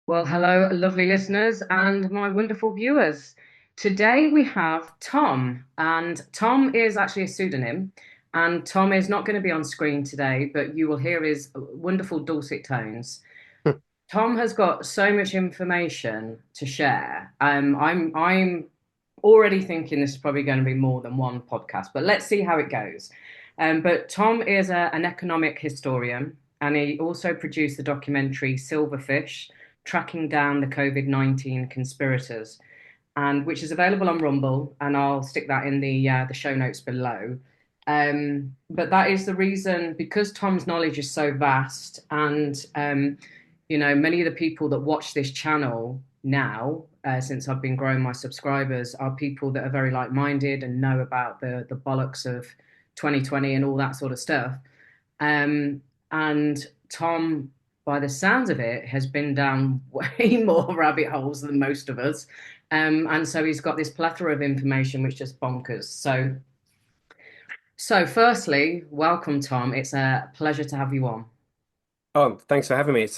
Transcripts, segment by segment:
Well, hello, lovely listeners and my wonderful viewers. Today we have Tom, and Tom is actually a pseudonym. And Tom is not going to be on screen today, but you will hear his wonderful dulcet tones. Tom has got so much information to share. I'm already thinking this is probably going to be more than one podcast, but let's see how it goes. But Tom is an economic historian, and he also produced the documentary Silverfish, tracking down the COVID-19 conspirators, and which is available on Rumble, and I'll stick that in the show notes below. But that is the reason because Tom's knowledge is so vast, and many of the people that watch this channel now, since I've been growing my subscribers, are people that are very like-minded and know about the bollocks of 2020 and all that sort of stuff. And Tom, by the sounds of it, has been down way more rabbit holes than most of us. And so he's got this plethora of information which just bonkers. So firstly, welcome, Tom. It's a pleasure to have you on. Oh, thanks for having me. It's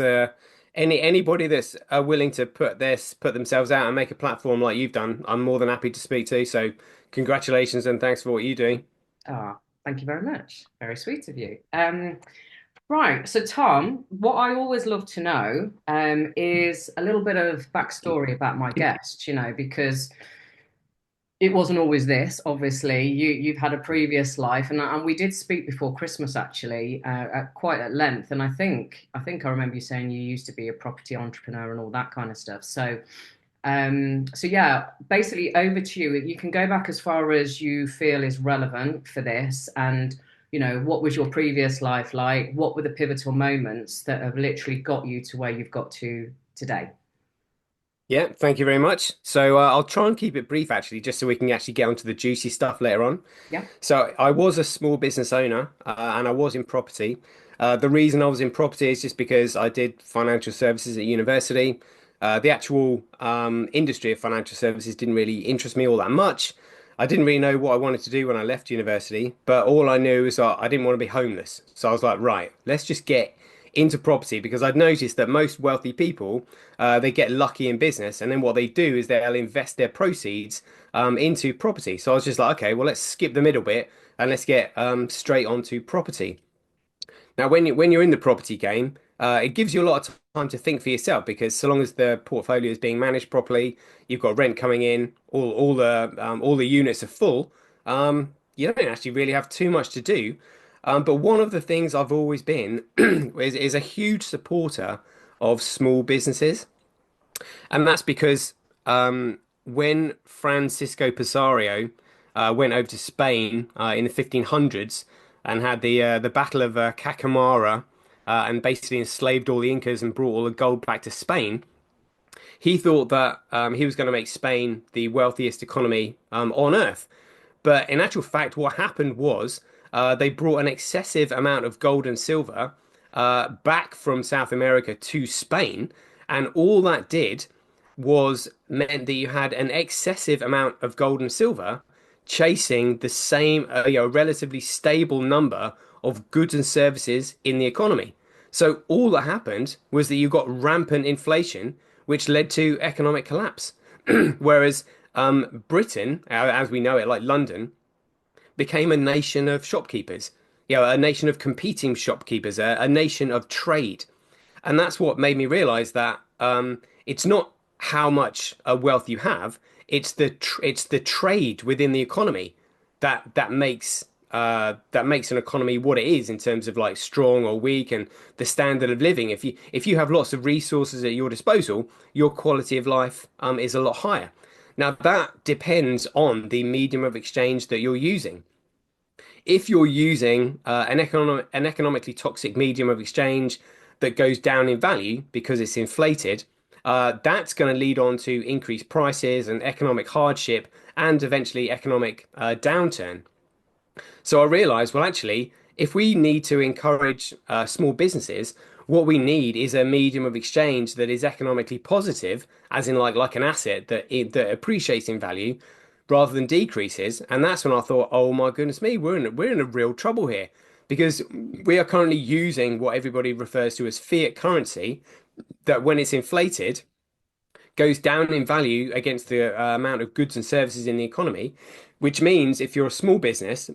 anybody that's willing to put themselves out and make a platform like you've done, I'm more than happy to speak to. So congratulations and thanks for what you're doing. Ah, thank you very much. Very sweet of you. Right. So, Tom, what I always love to know is a little bit of backstory about my guest, because it wasn't always this. Obviously, you've had a previous life, and we did speak before Christmas actually, quite at length. And I think I remember you saying you used to be a property entrepreneur and all that kind of stuff. So yeah, basically over to you. You can go back as far as you feel is relevant for this, and what was your previous life like? What were the pivotal moments that have literally got you to where you've got to today? Yeah, thank you very much. So I'll try and keep it brief actually, just so we can actually get onto the juicy stuff later on. Yeah. So I was a small business owner and I was in property. The reason I was in property is just because I did financial services at university. The actual industry of financial services didn't really interest me all that much. I didn't really know what I wanted to do when I left university, but all I knew is that I didn't want to be homeless. So I was like, right, let's just get into property because I'd noticed that most wealthy people they get lucky in business, and then what they do is they'll invest their proceeds into property. So I was just like, okay, well, let's skip the middle bit and let's get straight onto property. Now, when you're in the property game, it gives you a lot of time to think for yourself because so long as the portfolio is being managed properly, you've got rent coming in, all the units are full. You don't actually really have too much to do. But one of the things I've always been is a huge supporter of small businesses. And that's because when Francisco Pizarro went over to Spain in the 1500s and had the Battle of Cacamara and basically enslaved all the Incas and brought all the gold back to Spain, he thought that he was going to make Spain the wealthiest economy on earth. But in actual fact, what happened was they brought an excessive amount of gold and silver back from South America to Spain, and all that did was meant that you had an excessive amount of gold and silver chasing the same, relatively stable number of goods and services in the economy. So all that happened was that you got rampant inflation, which led to economic collapse. Whereas Britain, as we know it, like London, became a nation of shopkeepers, a nation of competing shopkeepers, a nation of trade. And that's what made me realize that it's not how much wealth you have, it's the trade within the economy that makes an economy what it is in terms of like strong or weak and the standard of living. If you have lots of resources at your disposal, your quality of life is a lot higher. Now that depends on the medium of exchange that you're using. If you're using an economically toxic medium of exchange that goes down in value because it's inflated, that's going to lead on to increased prices and economic hardship and eventually economic downturn. So I realized, well, actually, if we need to encourage small businesses, what we need is a medium of exchange that is economically positive, as in like an asset that appreciates in value rather than decreases. And that's when I thought, oh my goodness me, we're in a real trouble here because we are currently using what everybody refers to as fiat currency, that when it's inflated, goes down in value against the amount of goods and services in the economy, which means if you're a small business,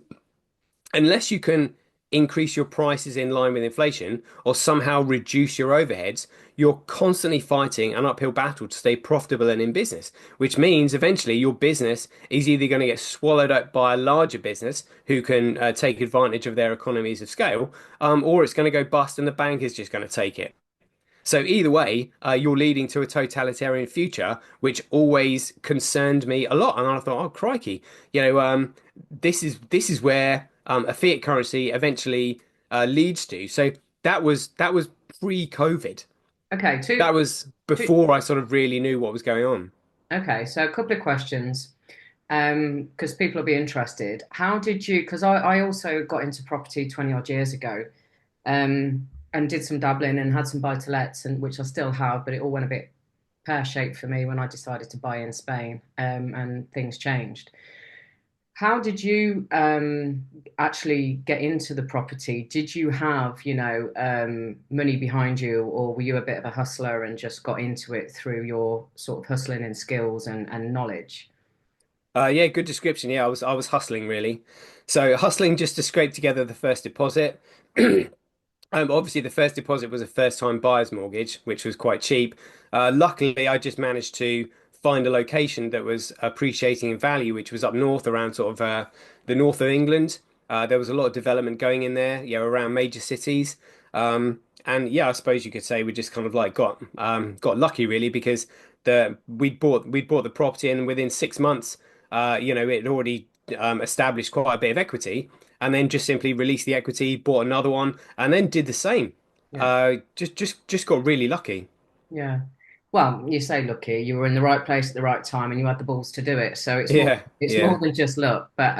unless you can increase your prices in line with inflation or somehow reduce your overheads, you're constantly fighting an uphill battle to stay profitable and in business, which means eventually your business is either going to get swallowed up by a larger business who can take advantage of their economies of scale, or it's going to go bust and the bank is just going to take it. So either way, you're leading to a totalitarian future, which always concerned me a lot. And I thought, oh crikey, this is where a fiat currency eventually leads to. So that was pre-COVID. Okay, That was two, before I sort of really knew what was going on. okay, so a couple of questions. Because people will be interested. How did you, because I also got into property 20 odd years ago, and did some dabbling and had some buy-to-lets, and which I still have, but it all went a bit pear-shaped for me when I decided to buy in Spain, and things changed. How did you actually get into the property? Did you have, money behind you, or were you a bit of a hustler and just got into it through your sort of hustling and skills and knowledge? Yeah, good description. Yeah, I was hustling really. So hustling just to scrape together the first deposit. Obviously, the first deposit was a first-time buyer's mortgage, which was quite cheap. Luckily, I just managed to find a location that was appreciating in value, which was up north around sort of the north of England. There was a lot of development going in there, around major cities. And yeah, I suppose you could say we just kind of like got lucky really because we'd bought the property and within 6 months, it had already established quite a bit of equity and then just simply released the equity, bought another one, and then did the same. Yeah. Just got really lucky. Yeah. Well, you say lucky, you were in the right place at the right time and you had the balls to do it. So Yeah, it's more yeah. than just luck. But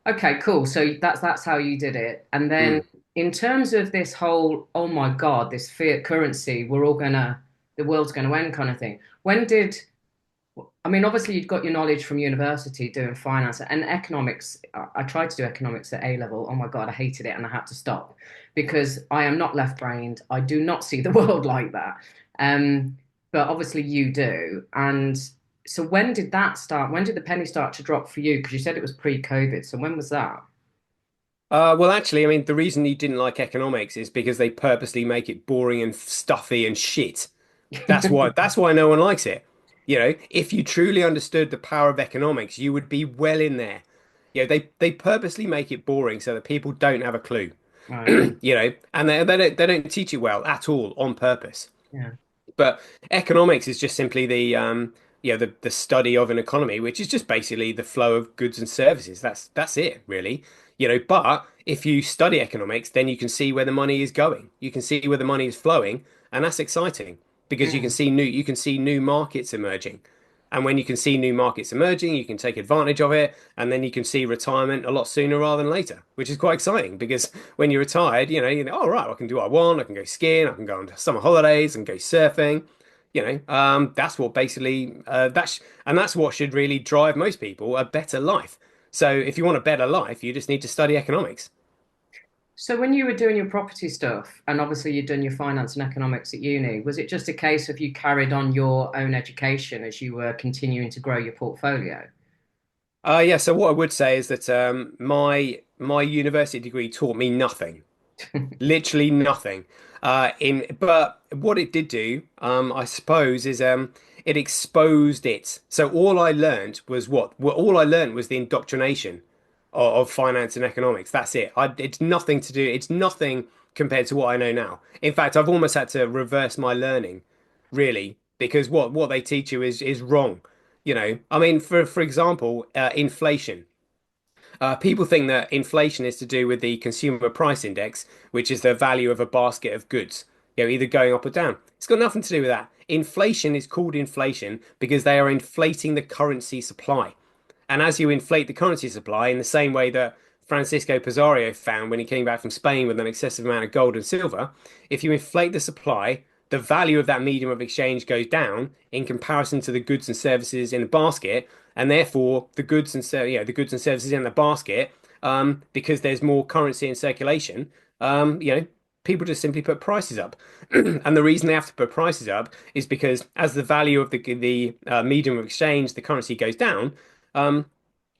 okay, cool. So that's how you did it. And then Mm. in terms of this whole, oh my God, this fiat currency, the world's gonna end kind of thing. When did I mean, obviously, you'd got your knowledge from university doing finance and economics. I tried to do economics at A level. Oh my God, I hated it and I had to stop because I am not left-brained. I do not see the world like that. Um, but obviously, you do. And so, when did that start? When did the penny start to drop for you? Because you said it was pre-COVID. So, when was that? Well, actually, I mean, the reason you didn't like economics is because they purposely make it boring and stuffy and shit. That's why no one likes it. If you truly understood the power of economics, you would be well in there. They purposely make it boring so that people don't have a clue. Right. And they don't teach it well at all on purpose. Yeah. But economics is just simply the study of an economy, which is just basically the flow of goods and services. That's it, really. But if you study economics, then you can see where the money is going. You can see where the money is flowing, and that's exciting because Yeah. you can see new markets emerging. And when you can see new markets emerging, you can take advantage of it, and then you can see retirement a lot sooner rather than later, which is quite exciting because when you're retired, oh right, I can do what I want, I can go skiing, I can go on summer holidays and go surfing. That's what basically that's what should really drive most people a better life. So if you want a better life, you just need to study economics. So when you were doing your property stuff, and obviously you'd done your finance and economics at uni, was it just a case of you carried on your own education as you were continuing to grow your portfolio? Yeah, so what I would say is that my university degree taught me nothing. Literally nothing. But what it did do, I suppose, is it exposed it. So all I learned was what? Well, all I learned was the indoctrination of finance and economics. That's it. It's nothing to do. It's nothing compared to what I know now. In fact, I've almost had to reverse my learning, really, because what they teach you is wrong. I mean, for example, inflation. People think that inflation is to do with the consumer price index, which is the value of a basket of goods, either going up or down. It's got nothing to do with that. Inflation is called inflation because they are inflating the currency supply. And as you inflate the currency supply in the same way that Francisco Pizarro found when he came back from Spain with an excessive amount of gold and silver, if you inflate the supply, the value of that medium of exchange goes down in comparison to the goods and services in the basket, and therefore the goods and services in the basket, because there's more currency in circulation, people just simply put prices up. And the reason they have to put prices up is because as the value of the medium of exchange, the currency goes down, um,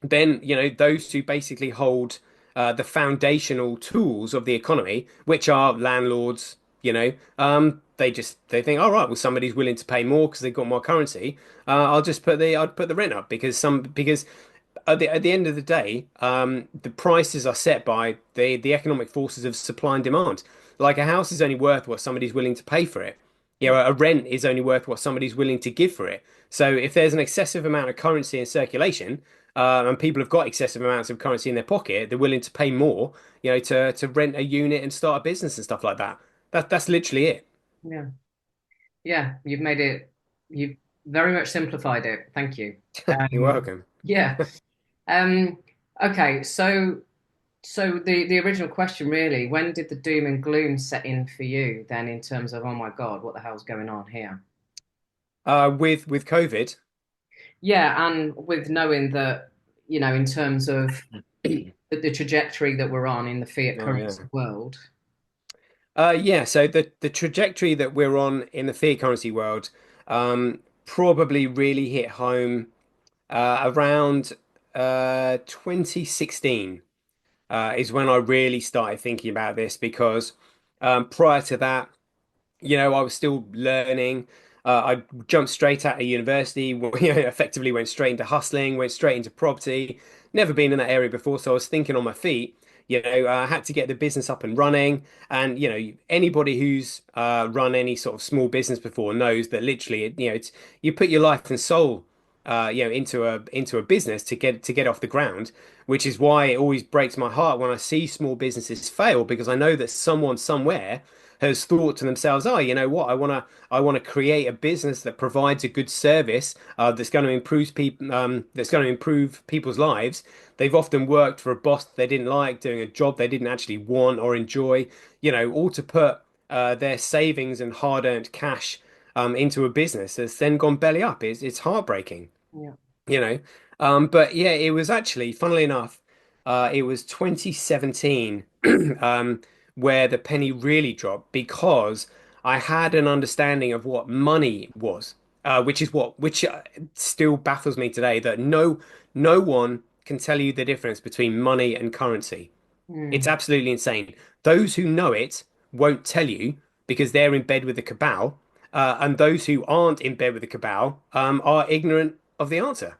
then those who basically hold the foundational tools of the economy, which are landlords, they think, all right, well, somebody's willing to pay more because they've got more currency. I'd put the rent up because at the end of the day, the prices are set by the economic forces of supply and demand. Like a house is only worth what somebody's willing to pay for it. A rent is only worth what somebody's willing to give for it. So if there's an excessive amount of currency in circulation, and people have got excessive amounts of currency in their pocket, they're willing to pay more, to rent a unit and start a business and stuff like that. That's literally it. Yeah. Yeah. You've very much simplified it. Thank you. You're welcome. Yeah. Um, okay. So the original question really, when did the doom and gloom set in for you then in terms of, oh my God, what the hell's going on here? With COVID. Yeah, and with knowing that, in terms of the trajectory that we're on in the fiat Oh currency yeah. world. Yeah, so the trajectory that we're on in the fiat currency world probably really hit home around 2016 is when I really started thinking about this because prior to that, I was still learning. I jumped straight out of university, effectively went straight into hustling, went straight into property. Never been in that area before, so I was thinking on my feet. I had to get the business up and running. And anybody who's run any sort of small business before knows that literally, it's you put your life and soul, into a business to get off the ground. Which is why it always breaks my heart when I see small businesses fail because I know that someone somewhere has thought to themselves, oh, you know what, I want to create a business that provides a good service that's going to improve people's lives. They've often worked for a boss they didn't like, doing a job they didn't actually want or enjoy, all to put their savings and hard-earned cash into a business that's then gone belly up. It's heartbreaking Yeah. you know. But yeah, it was actually, funnily enough, it was 2017 where the penny really dropped because I had an understanding of what money was, which still baffles me today that no one can tell you the difference between money and currency. It's Mm, absolutely insane. Those who know it won't tell you because they're in bed with the cabal, and those who aren't in bed with the cabal are ignorant of the answer.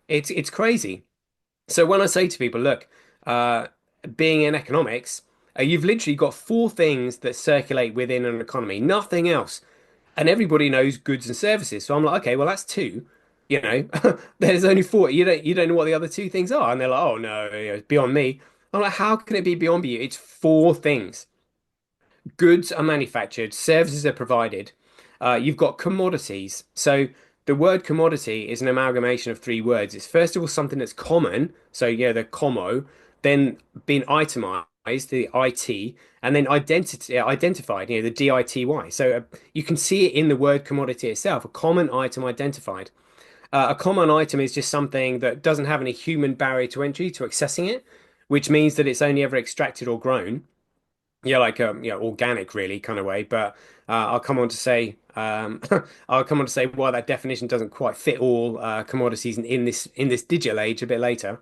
It's crazy. So when I say to people, look, uh, being in economics, you've literally got four things that circulate within an economy, nothing else, and everybody knows goods and services. So I'm like, okay, well that's two. There's only four. You don't know what the other two things are, and they're like, oh no, it's beyond me. I'm like, how can it be beyond you? It's four things. Goods are manufactured, services are provided. You've got commodities. So the word commodity is an amalgamation of three words. It's first of all something that's common, so yeah, the commo, then being itemized, the IT, and then identified, the DITY. So you can see it in the word commodity itself, a common item identified. A common item is just something that doesn't have any human barrier to entry to accessing it, which means that it's only ever extracted or grown. Yeah, like organic really kind of way. But I'll come on to say I'll come on to say why that definition doesn't quite fit all commodities in this digital age a bit later.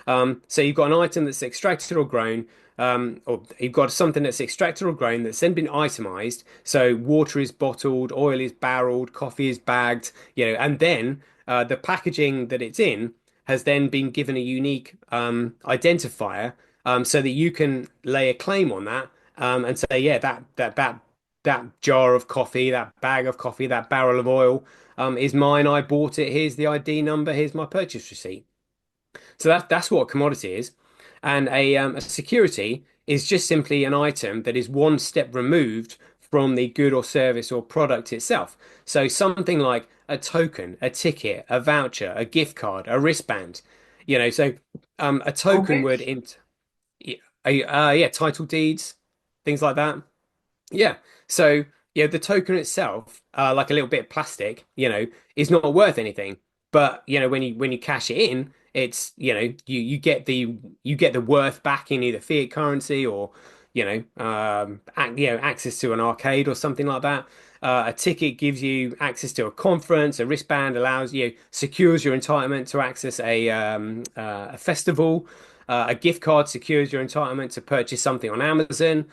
So you've got an item that's extracted or grown, or you've got something that's extracted or grown that's then been itemized. So water is bottled, oil is barreled, coffee is bagged, and then the packaging that it's in has then been given a unique identifier, so that you can lay a claim on that, and say, yeah, that jar of coffee, that bag of coffee, that barrel of oil, is mine. I bought it. Here's the ID number. Here's my purchase receipt. So that's what a commodity is, and a security is just simply an item that is one step removed from the good or service or product itself. So something like a token, a ticket, a voucher, a gift card, a wristband. So a token would mortgage? int yeah, title deeds, things like that. Yeah. So yeah, the token itself, like a little bit of plastic, is not worth anything. But when you cash it in, it's you get the worth back in either fiat currency or access to an arcade or something like that. A ticket gives you access to a conference. A wristband allows secures your entitlement to access a festival. A gift card secures your entitlement to purchase something on Amazon.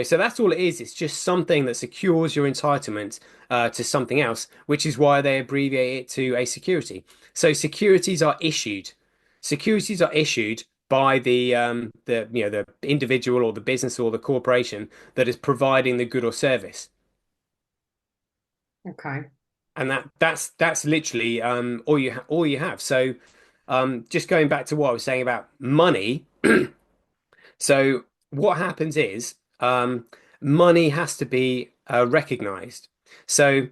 So that's all it is. It's just something that secures your entitlement to something else, which is why they abbreviate it to a security. So securities are issued by the individual or the business or the corporation that is providing the good or service. Okay. And that's literally all you have. So just going back to what I was saying about money. So what happens is money has to be recognized. So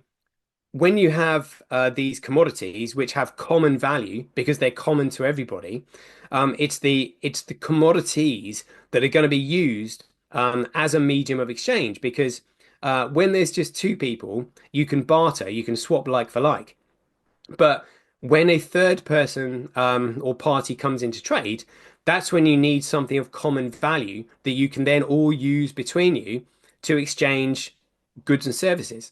when you have these commodities which have common value because they're common to everybody, it's the commodities that are going to be used as a medium of exchange. Because when there's just two people, you can barter, you can swap like for like. But when a third person or party comes into trade, that's when you need something of common value that you can then all use between you to exchange goods and services.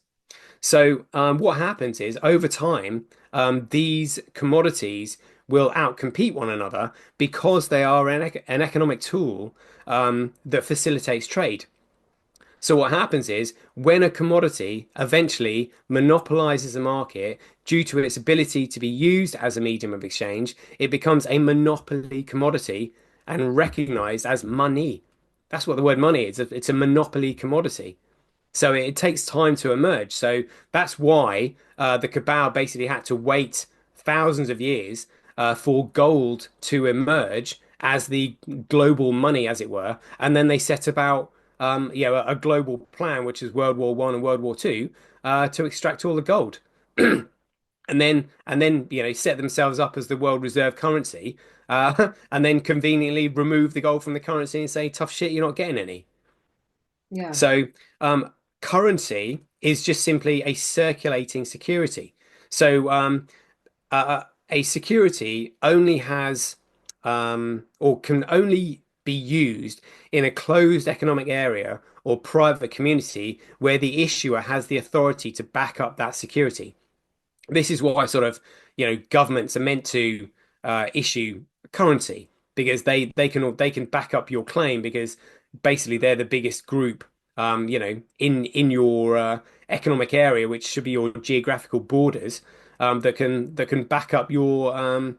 So what happens is over time, these commodities will outcompete one another because they are an economic tool that facilitates trade. So what happens is when a commodity eventually monopolizes a market due to its ability to be used as a medium of exchange, it becomes a monopoly commodity and recognized as money. That's what the word money is. It's a monopoly commodity. So it takes time to emerge. So that's why the cabal basically had to wait thousands of years for gold to emerge as the global money, as it were. And then they set about a global plan, which is World War One and World War Two, to extract all the gold. And then set themselves up as the world reserve currency, and then conveniently remove the gold from the currency and say, tough shit, you're not getting any. Yeah. So, currency is just simply a circulating security. So, a security only has or can only be used in a closed economic area or private community where the issuer has the authority to back up that security. This is why sort of governments are meant to issue currency because they can back up your claim because basically they're the biggest group in your economic area, which should be your geographical borders, that can back up your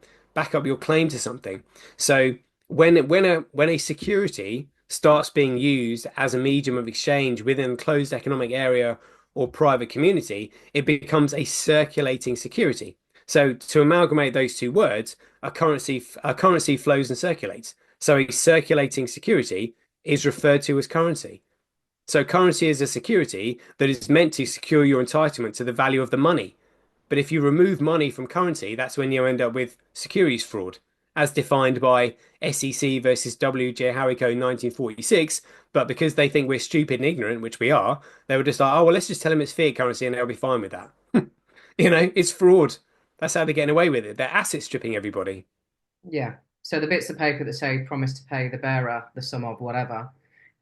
claim to something. So when a security starts being used as a medium of exchange within a closed economic area or private community, it becomes a circulating security. So to amalgamate those two words, a currency flows and circulates. So a circulating security is referred to as currency. So currency is a security that is meant to secure your entitlement to the value of the money. But if you remove money from currency, that's when you end up with securities fraud, as defined by SEC versus WJ Harrico 1946. But because they think we're stupid and ignorant, which we are, they were just like, oh, well, let's just tell them it's fiat currency and they'll be fine with that. It's fraud. That's how they're getting away with it. They're asset stripping everybody. Yeah. So the bits of paper that say promise to pay the bearer the sum of whatever,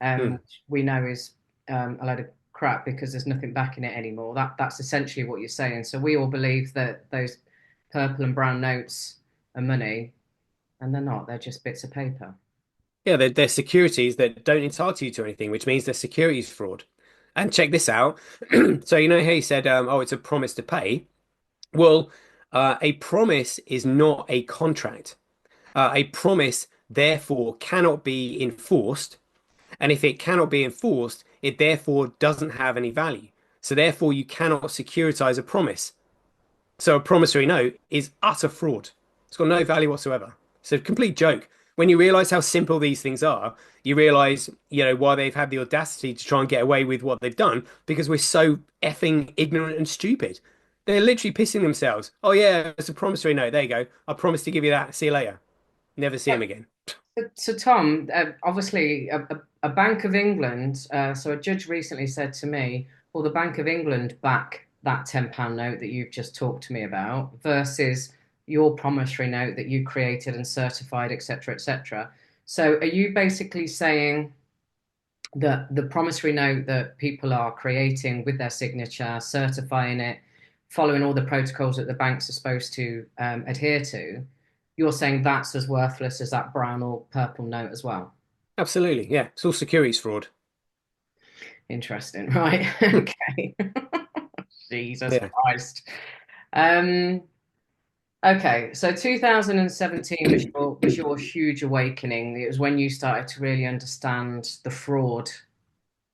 Hmm. which we know is a load of crap because there's nothing backing it anymore. That's essentially what you're saying. So we all believe that those purple and brown notes are money, and they're not. They're just bits of paper. Yeah, they're securities that don't entitle you to anything, which means they're securities fraud. And check this out. So how you said, oh, it's a promise to pay. Well, a promise is not a contract. A promise, therefore, cannot be enforced. And if it cannot be enforced, it therefore doesn't have any value. So therefore, you cannot securitize a promise. So a promissory note is utter fraud. It's got no value whatsoever. It's a complete joke. When you realize how simple these things are, you realize, why they've had the audacity to try and get away with what they've done because we're so effing ignorant and stupid. They're literally pissing themselves. Oh yeah, it's a promissory note. There you go. I promise to give you that. See you later. Never see him again. So Tom, obviously, a Bank of England. So a judge recently said to me, "Will the Bank of England back that £10 note that you've just talked to me about versus your promissory note that you created and certified, etc., etc." So are you basically saying the promissory note that people are creating with their signature, certifying it, following all the protocols that the banks are supposed to adhere to, you're saying that's as worthless as that brown or purple note as well. Absolutely, yeah. It's all securities fraud. Interesting, right? Okay. Jesus Yeah. Christ. Um, okay, so 2017 was your huge awakening. It was when you started to really understand the fraud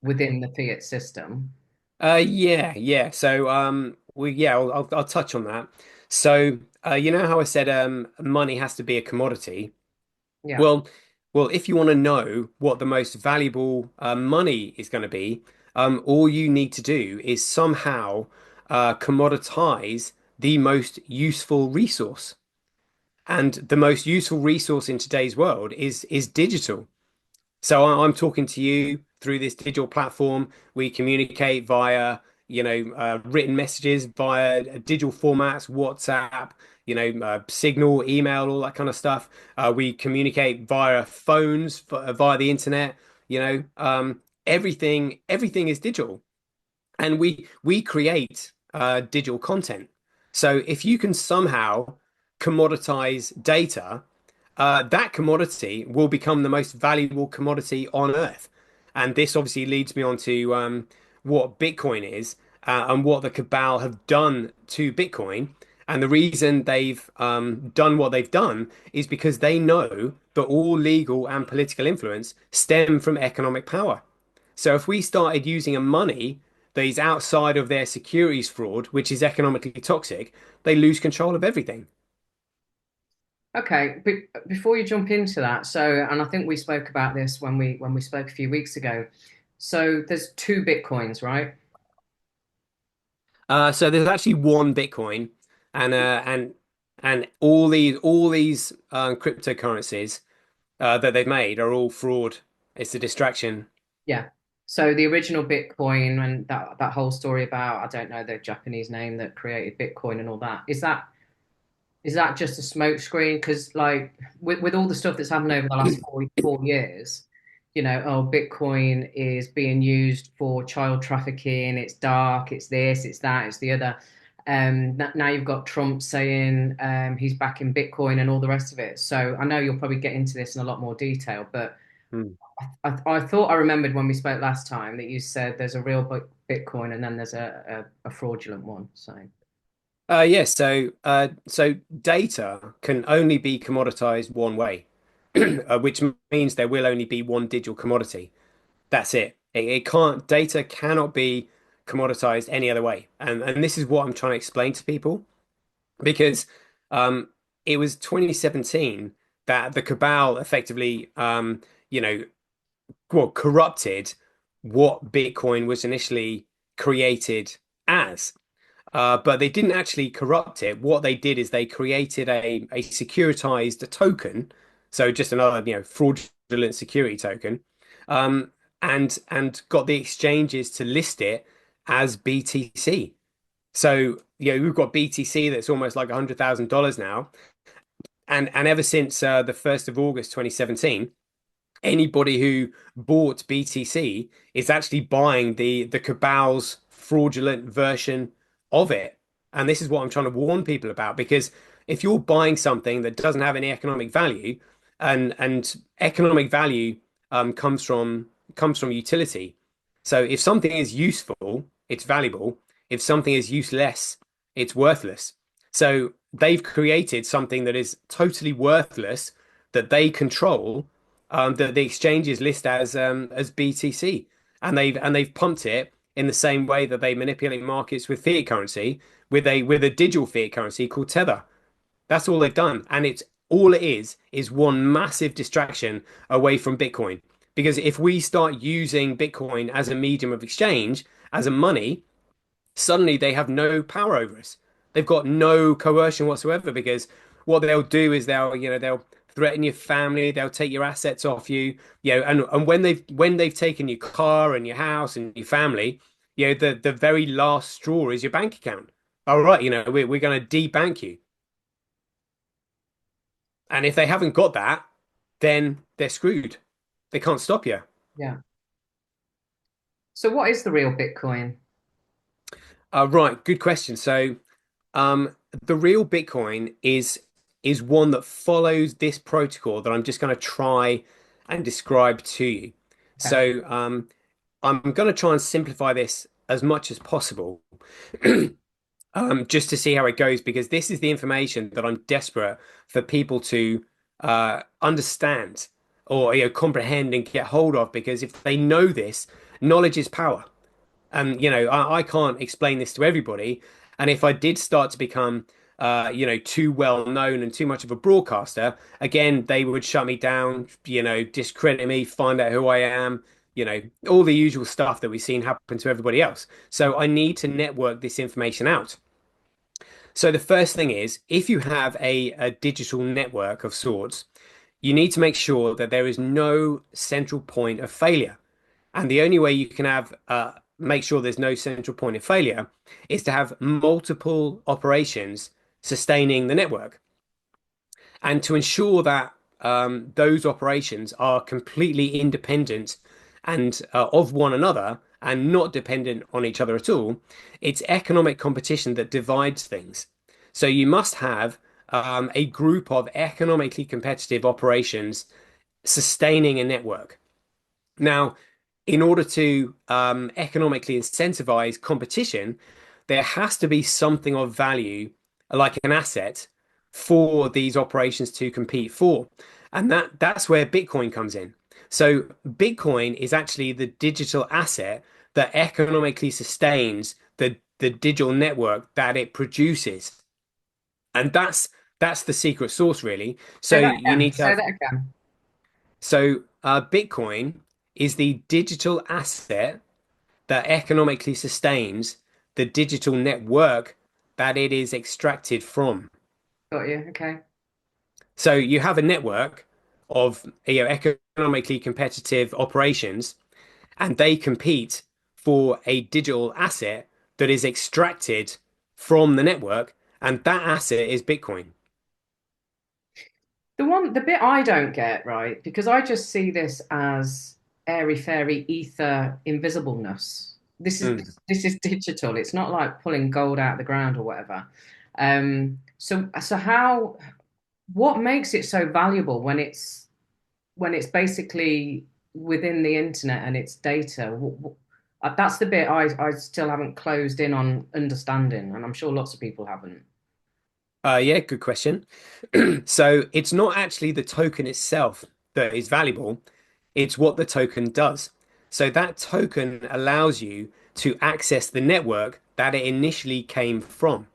within the fiat system. Yeah, yeah. So, I'll touch on that. So, you know how I said money has to be a commodity? Yeah. Well, well, if you want to know what the most valuable money is going to be, all you need to do is somehow commoditize the most useful resource. And the most useful resource in today's world is digital. So I'm talking to you through this digital platform. We communicate via, written messages, via digital formats, WhatsApp, Signal, email, all that kind of stuff. We communicate via phones, via the internet. Everything is digital, and we create digital content. So if you can somehow commoditize data, that commodity will become the most valuable commodity on earth. And this obviously leads me on to what Bitcoin is and what the cabal have done to Bitcoin. And the reason they've done what they've done is because they know that all legal and political influence stem from economic power. So if we started using a money that is outside of their securities fraud, which is economically toxic, they lose control of everything. Okay, before you jump into that, so and I think we spoke about this when we spoke a few weeks ago. So there's two Bitcoins, right? So there's actually one Bitcoin, and all these cryptocurrencies that they've made are all fraud. It's a distraction. Yeah. So the original Bitcoin and that whole story about I don't know the Japanese name that created Bitcoin and all that. Is that just a smokescreen? Because like with all the stuff that's happened over the last 4 years, oh, Bitcoin is being used for child trafficking. It's dark. It's this. It's that. It's the other. Now you've got Trump saying he's backing Bitcoin and all the rest of it. So I know you'll probably get into this in a lot more detail, but Hmm. I thought I remembered when we spoke last time that you said there's a real Bitcoin and then there's a fraudulent one. So Yes, so data can only be commoditized one way, which means there will only be one digital commodity. That's it. It can't, data cannot be commoditized any other way. And this is what I'm trying to explain to people because um, it was 2017 that the cabal effectively, you know, corrupted what Bitcoin was initially created as. But they didn't actually corrupt it. What they did is they created a securitized token, so just another fraudulent security token, um, and got the exchanges to list it as BTC. So we've got BTC that's almost like $100,000 now, and ever since the 1st of August 2017 anybody who bought BTC is actually buying the cabal's fraudulent version of it. And this is what I'm trying to warn people about because if you're buying something that doesn't have any economic value, and economic value comes from utility. So if something is useful, it's valuable. If something is useless, it's worthless. So they've created something that is totally worthless that they control that the exchanges list as BTC, and they've pumped it in the same way that they manipulate markets with fiat currency with a digital fiat currency called Tether. That's all they've done, and it's all it is one massive distraction away from Bitcoin. Because if we start using Bitcoin as a medium of exchange, as a money, suddenly they have no power over us. They've got no coercion whatsoever because what they'll do is they'll threaten your family, they'll take your assets off you, and when they've taken your car and your house and your family, the very last straw is your bank account. All right, we're going to debank you. And if they haven't got that, then they're screwed. They can't stop you. yeah. So what is the real Bitcoin? Right, good question. Um, the real Bitcoin is one that follows this protocol that I'm just going to try and describe to you. Okay. I'm going to try and simplify this as much as possible, just to see how it goes, because this is the information that I'm desperate for people to understand or comprehend and get hold of, because if they know this, knowledge is power. And I can't explain this to everybody. And if I did start to become too well known and too much of a broadcaster, again, they would shut me down, discredit me, find out who I am, all the usual stuff that we've seen happen to everybody else. So I need to network this information out. So the first thing is, if you have a digital network of sorts, you need to make sure that there is no central point of failure. And the only way you can have make sure there's no central point of failure is to have multiple operations sustaining the network. And to ensure that those operations are completely independent and of one another and not dependent on each other at all, it's economic competition that divides things. So you must have a group of economically competitive operations sustaining a network. Now, in order to economically incentivize competition, there has to be something of value, like an asset, for these operations to compete for. And that's where Bitcoin comes in. So Bitcoin is actually the digital asset that economically sustains the digital network that it produces. And that's the secret sauce, really. So Say that you again. need to Say have that again. Bitcoin is the digital asset that economically sustains the digital network that it is extracted from. Got you. Okay. So you have a network of economically competitive operations, and they compete for a digital asset that is extracted from the network, and that asset is Bitcoin. The bit I don't get, right, because I just see this as airy fairy ether invisibleness. Mm. This is digital. It's not like pulling gold out of the ground or whatever. So how what makes it so valuable when it's basically within the internet and it's data? That's the bit I still haven't closed in on understanding, and I'm sure lots of people haven't. Yeah, good question. So it's not actually the token itself that is valuable, it's what the token does. So that token allows you to access the network that it initially came from.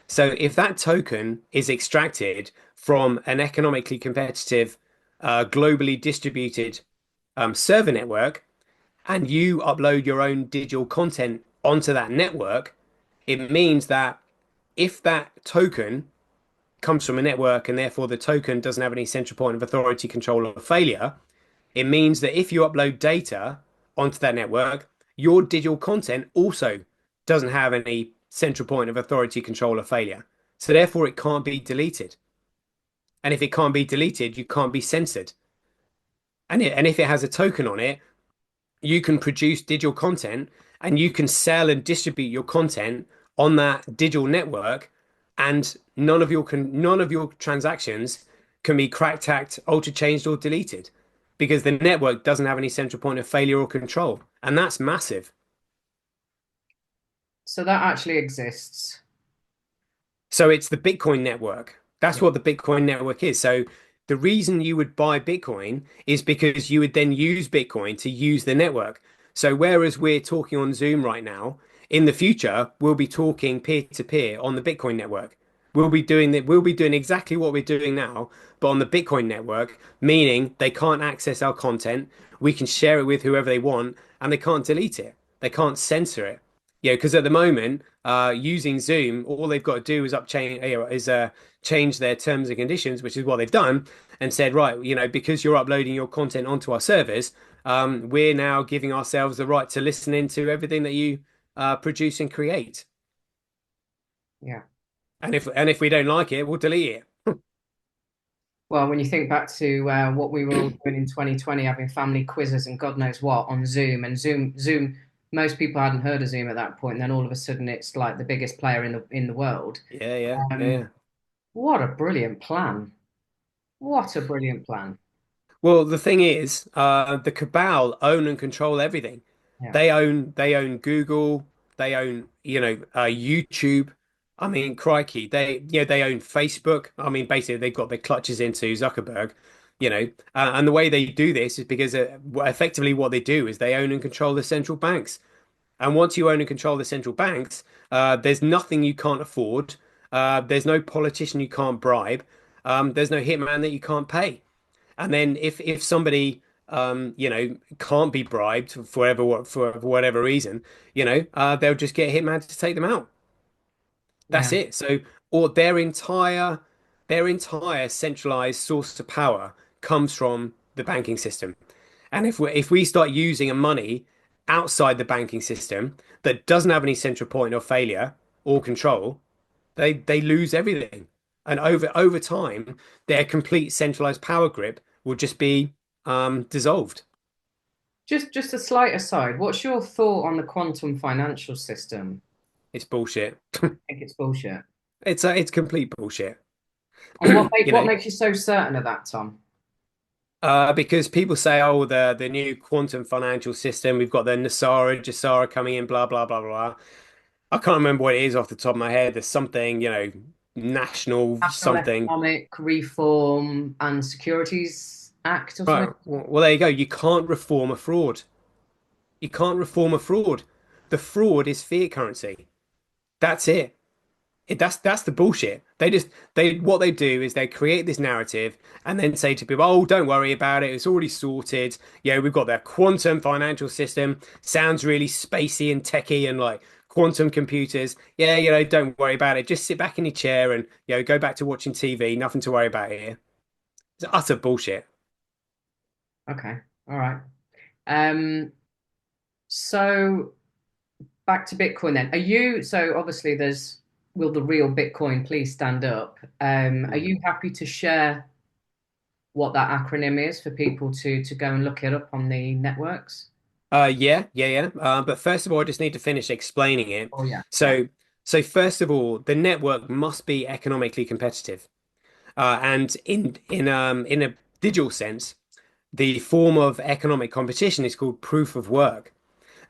So if that token is extracted from an economically competitive, globally distributed server network, and you upload your own digital content onto that network, it means that if that token comes from a network and therefore the token doesn't have any central point of authority, control, or failure, it means that if you upload data onto that network, your digital content also doesn't have any central point of authority, control, or failure. So therefore, it can't be deleted. And if it can't be deleted, you can't be censored. And if it has a token on it, you can produce digital content and you can sell and distribute your content on that digital network, and none of your transactions can be cracked, hacked, altered, changed, or deleted because the network doesn't have any central point of failure or control, and that's massive. So that actually exists. So it's the Bitcoin network. That's Yeah. what the Bitcoin network is. So the reason you would buy Bitcoin is because you would then use Bitcoin to use the network. So whereas we're talking on Zoom right now, in the future we'll be talking peer to peer on the Bitcoin network. We'll be doing exactly what we're doing now, but on the Bitcoin network, meaning they can't access our content, we can share it with whoever they want, and they can't delete it. They can't censor it. Yeah, because at the moment, using Zoom, all they've got to do is change their terms and conditions, which is what they've done, and said, right, because you're uploading your content onto our servers, we're now giving ourselves the right to listen into everything that you produce and create. Yeah. And if we don't like it, we'll delete it. Well, when you think back to what we were all doing in 2020, having family quizzes and God knows what on Zoom, and Zoom, most people hadn't heard of Zoom at that point, and then all of a sudden it's like the biggest player in the world. Yeah, yeah, yeah, Um, yeah. what a brilliant plan! What a brilliant plan! Well, the thing is, the cabal own and control everything. Yeah, They own Google, they own, YouTube. I mean, crikey, they own Facebook. I mean, basically, they've got their clutches into Zuckerberg, and the way they do this is because effectively what they do is they own and control the central banks. And once you own and control the central banks, there's nothing you can't afford. There's no politician you can't bribe. There's no hitman that you can't pay. And then if somebody can't be bribed for whatever reason, they'll just get a hitman to take them out. yeah. That's it. So or their entire centralized source of power comes from the banking system. And if we start using a money outside the banking system that doesn't have any central point of failure or control, they lose everything. And over time, their complete centralized power grip will just be dissolved. Just a slight aside. What's your thought on the quantum financial system? It's bullshit. I think it's bullshit. It's complete bullshit. And You what know, makes you so certain of that, Tom? because people say, oh, the new quantum financial system, we've got the Nasara, Jasara coming in, blah blah blah blah. I can't remember what it is off the top of my head. There's something, national National something. Economic Reform and Securities Act or something? Right. Well, there you go. You can't reform a fraud. You can't reform a fraud. The fraud is fiat currency. That's it. That's the bullshit. They what they do is they create this narrative and then say to people, "Oh, don't worry about it. It's already sorted. Yeah, we've got their quantum financial system. Sounds really spacey and techie and like quantum computers. Yeah, don't worry about it. Just sit back in your chair and go back to watching TV. Nothing to worry about here." It's utter bullshit. Okay, all right. Um, so back to Bitcoin then. So obviously will the real Bitcoin please stand up? Are Hmm. you happy to share what that acronym is for people to go and look it up on the networks? Yeah, yeah, yeah. But first of all, I just need to finish explaining it. Oh yeah, yeah. So first of all, the network must be economically competitive. And in a digital sense, the form of economic competition is called proof of work.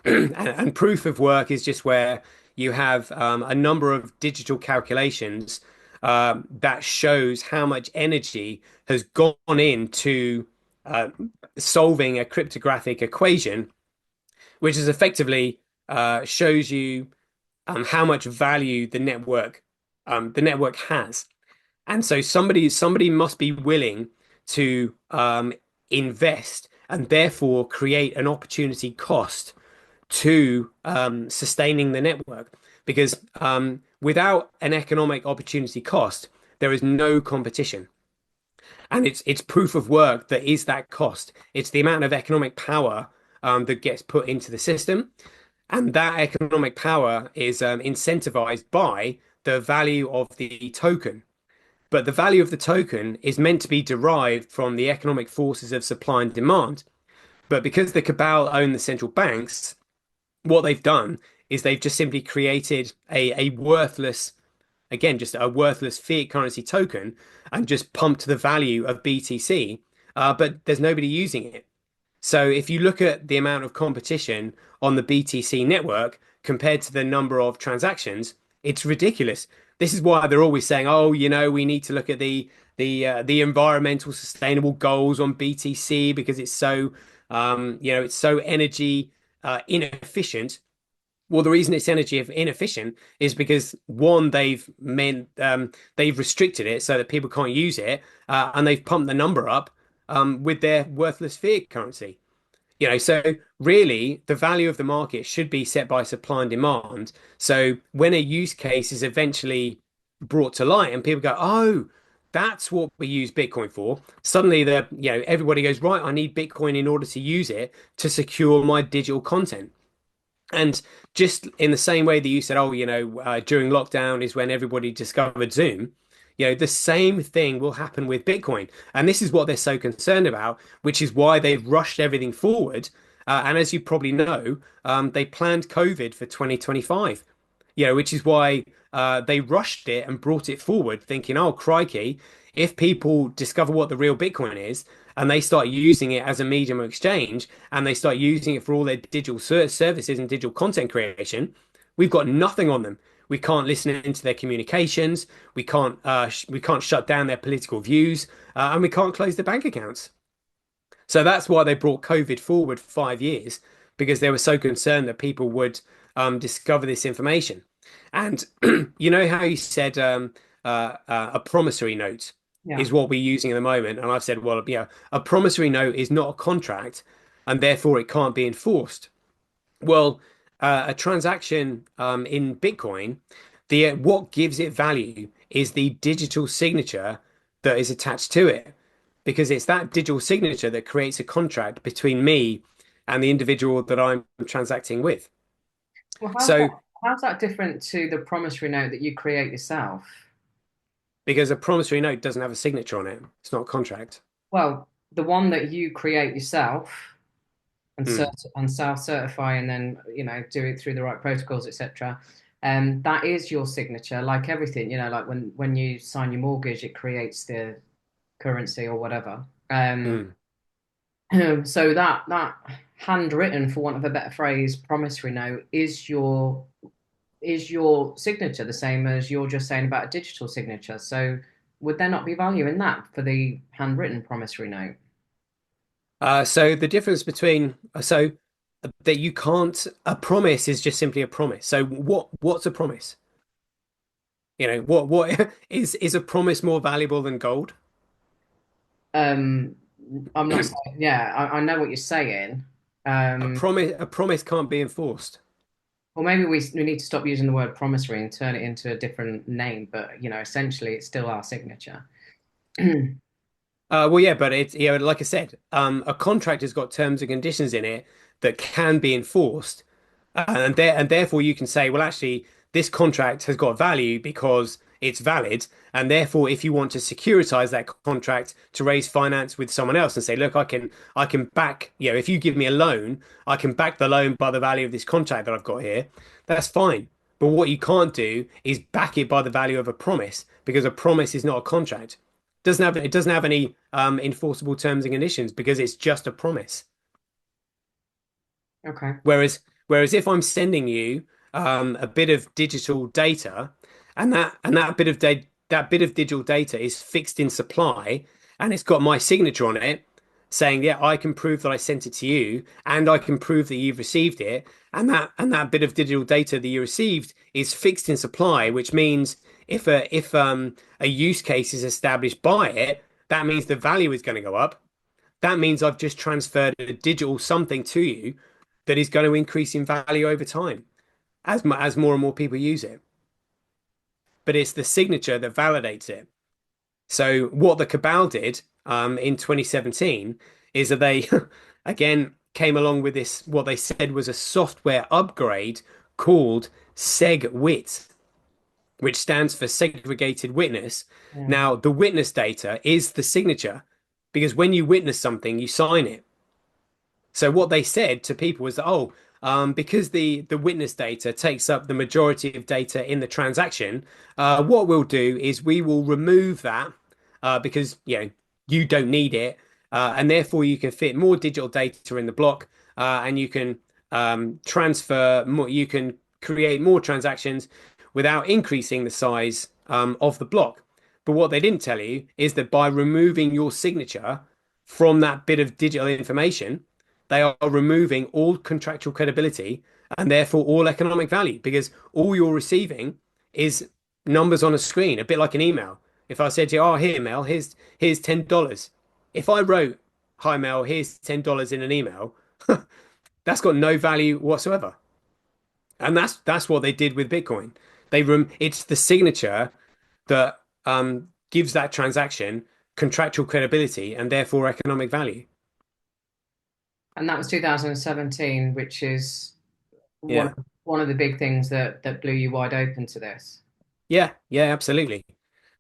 And proof of work is just where you have a number of digital calculations that shows how much energy has gone into uh, solving a cryptographic equation, which is effectively shows you how much value the network has. And so somebody must be willing to invest and therefore create an opportunity cost to sustaining the network. Because without an economic opportunity cost, there is no competition. And it's proof of work that is that cost. It's the amount of economic power that gets put into the system. And that economic power is incentivized by the value of the token. But the value of the token is meant to be derived from the economic forces of supply and demand. But because the cabal own the central banks, what they've done is they've just simply created a worthless, again, just a worthless fiat currency token and just pumped the value of BTC. But there's nobody using it. So if you look at the amount of competition on the BTC network compared to the number of transactions, it's ridiculous. This is why they're always saying, "Oh, we need to look at the environmental sustainable goals on BTC because it's so energy inefficient." Well, the reason it's energy inefficient is because one, they've restricted it so that people can't use it, and they've pumped the number up with their worthless fiat currency. So really, the value of the market should be set by supply and demand. So when a use case is eventually brought to light and people go, "Oh, that's what we use Bitcoin for," suddenly everybody goes, "Right, I need Bitcoin in order to use it to secure my digital content." And just in the same way that you said, "Oh, during lockdown is when everybody discovered Zoom," the same thing will happen with Bitcoin. And this is what they're so concerned about, which is why they've rushed everything forward And as you probably know, they planned COVID for 2025, which is why they rushed it and brought it forward, thinking, oh, crikey, if people discover what the real Bitcoin is and they start using it as a medium of exchange and they start using it for all their digital services and digital content creation, we've got nothing on them. We can't listen into their communications. We can't shut down their political views, and we can't close their bank accounts. So that's why they brought COVID forward 5 years, because they were so concerned that people would discover this information. And you know how you said a promissory note Yeah. is what we're using at the moment, and I've said, well, a promissory note is not a contract, and therefore it can't be enforced. Well, a transaction in Bitcoin, the what gives it value is the digital signature that is attached to it, because it's that digital signature that creates a contract between me and the individual that I'm transacting with. Well, So, how's that different to the promissory note that you create yourself? because a promissory note doesn't have a signature on it, it's not a contract. Well, the one that you create yourself and Hmm. self-certify and then, do it through the right protocols, etc. That is your signature, like everything, like when you sign your mortgage, it creates the currency or whatever. Hmm. So that handwritten, for want of a better phrase, promissory note is your signature, the same as you're just saying about a digital signature. So would there not be value in that for the handwritten promissory note? So the difference between so that you can't a promise is just simply a promise. So what's a promise? What is a promise more valuable than gold? Um, I'm not saying, yeah, I know what you're saying. Um, A promise can't be enforced. or maybe we need to stop using the word promissory and turn it into a different name, but essentially it's still our signature. Well, yeah, but it's like I said, a contract has got terms and conditions in it that can be enforced, and therefore you can say, well, actually, this contract has got value because it's valid, and therefore, if you want to securitize that contract to raise finance with someone else and say, look, I can back, if you give me a loan, I can back the loan by the value of this contract that I've got here. That's fine. But what you can't do is back it by the value of a promise, because a promise is not a contract. It doesn't have any enforceable terms and conditions because it's just a promise. Okay. Whereas if I'm sending you a bit of digital data, and that bit of digital data is fixed in supply, and it's got my signature on it, saying, yeah, I can prove that I sent it to you, and I can prove that you've received it, and that bit of digital data that you received is fixed in supply, which means if a use case is established by it, that means the value is going to go up. That means I've just transferred a digital something to you that is going to increase in value over time as more and more people use it. But it's the signature that validates it. So what the Cabal did in 2017 is that they again came along with this what they said was a software upgrade called SegWit, which stands for segregated witness. Yeah. Now, the witness data is the signature because when you witness something, you sign it. So what they said to people was that, oh, because the witness data takes up the majority of data in the transaction, what we'll do is we will remove that because you don't need it, and therefore you can fit more digital data in the block, and you can transfer more, you can create more transactions without increasing the size of the block. But what they didn't tell you is that by removing your signature from that bit of digital information, they are removing all contractual credibility and therefore all economic value because all you're receiving is numbers on a screen, a bit like an email. If I said to you, oh, here, Mel, here's $10. If I wrote, hi, Mel, here's $10 in an email, that's got no value whatsoever. And that's what they did with Bitcoin. It's the signature that gives that transaction contractual credibility and therefore economic value. And that was 2017, which is one Yeah. of one of the big things that blew you wide open to this. Yeah, yeah, absolutely.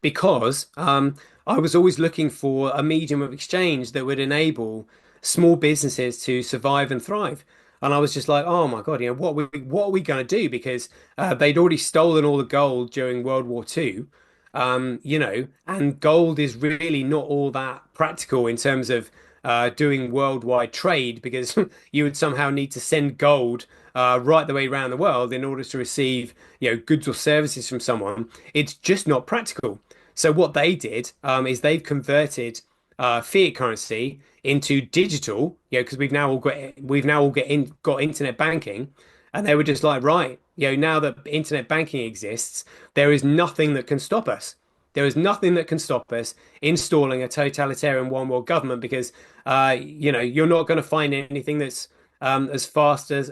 Because I was always looking for a medium of exchange that would enable small businesses to survive and thrive. And I was just like, oh my God, what are we going to do? Because they'd already stolen all the gold during World War II, and gold is really not all that practical in terms of doing worldwide trade because you would somehow need to send gold right the way around the world in order to receive, goods or services from someone. It's just not practical. So what they did is they've converted fiat currency into digital, because we've now all got internet banking, and they were just like, right, now that internet banking exists, there is nothing that can stop us. There is nothing that can stop us installing a totalitarian one world government because, you're not going to find anything that's as fast as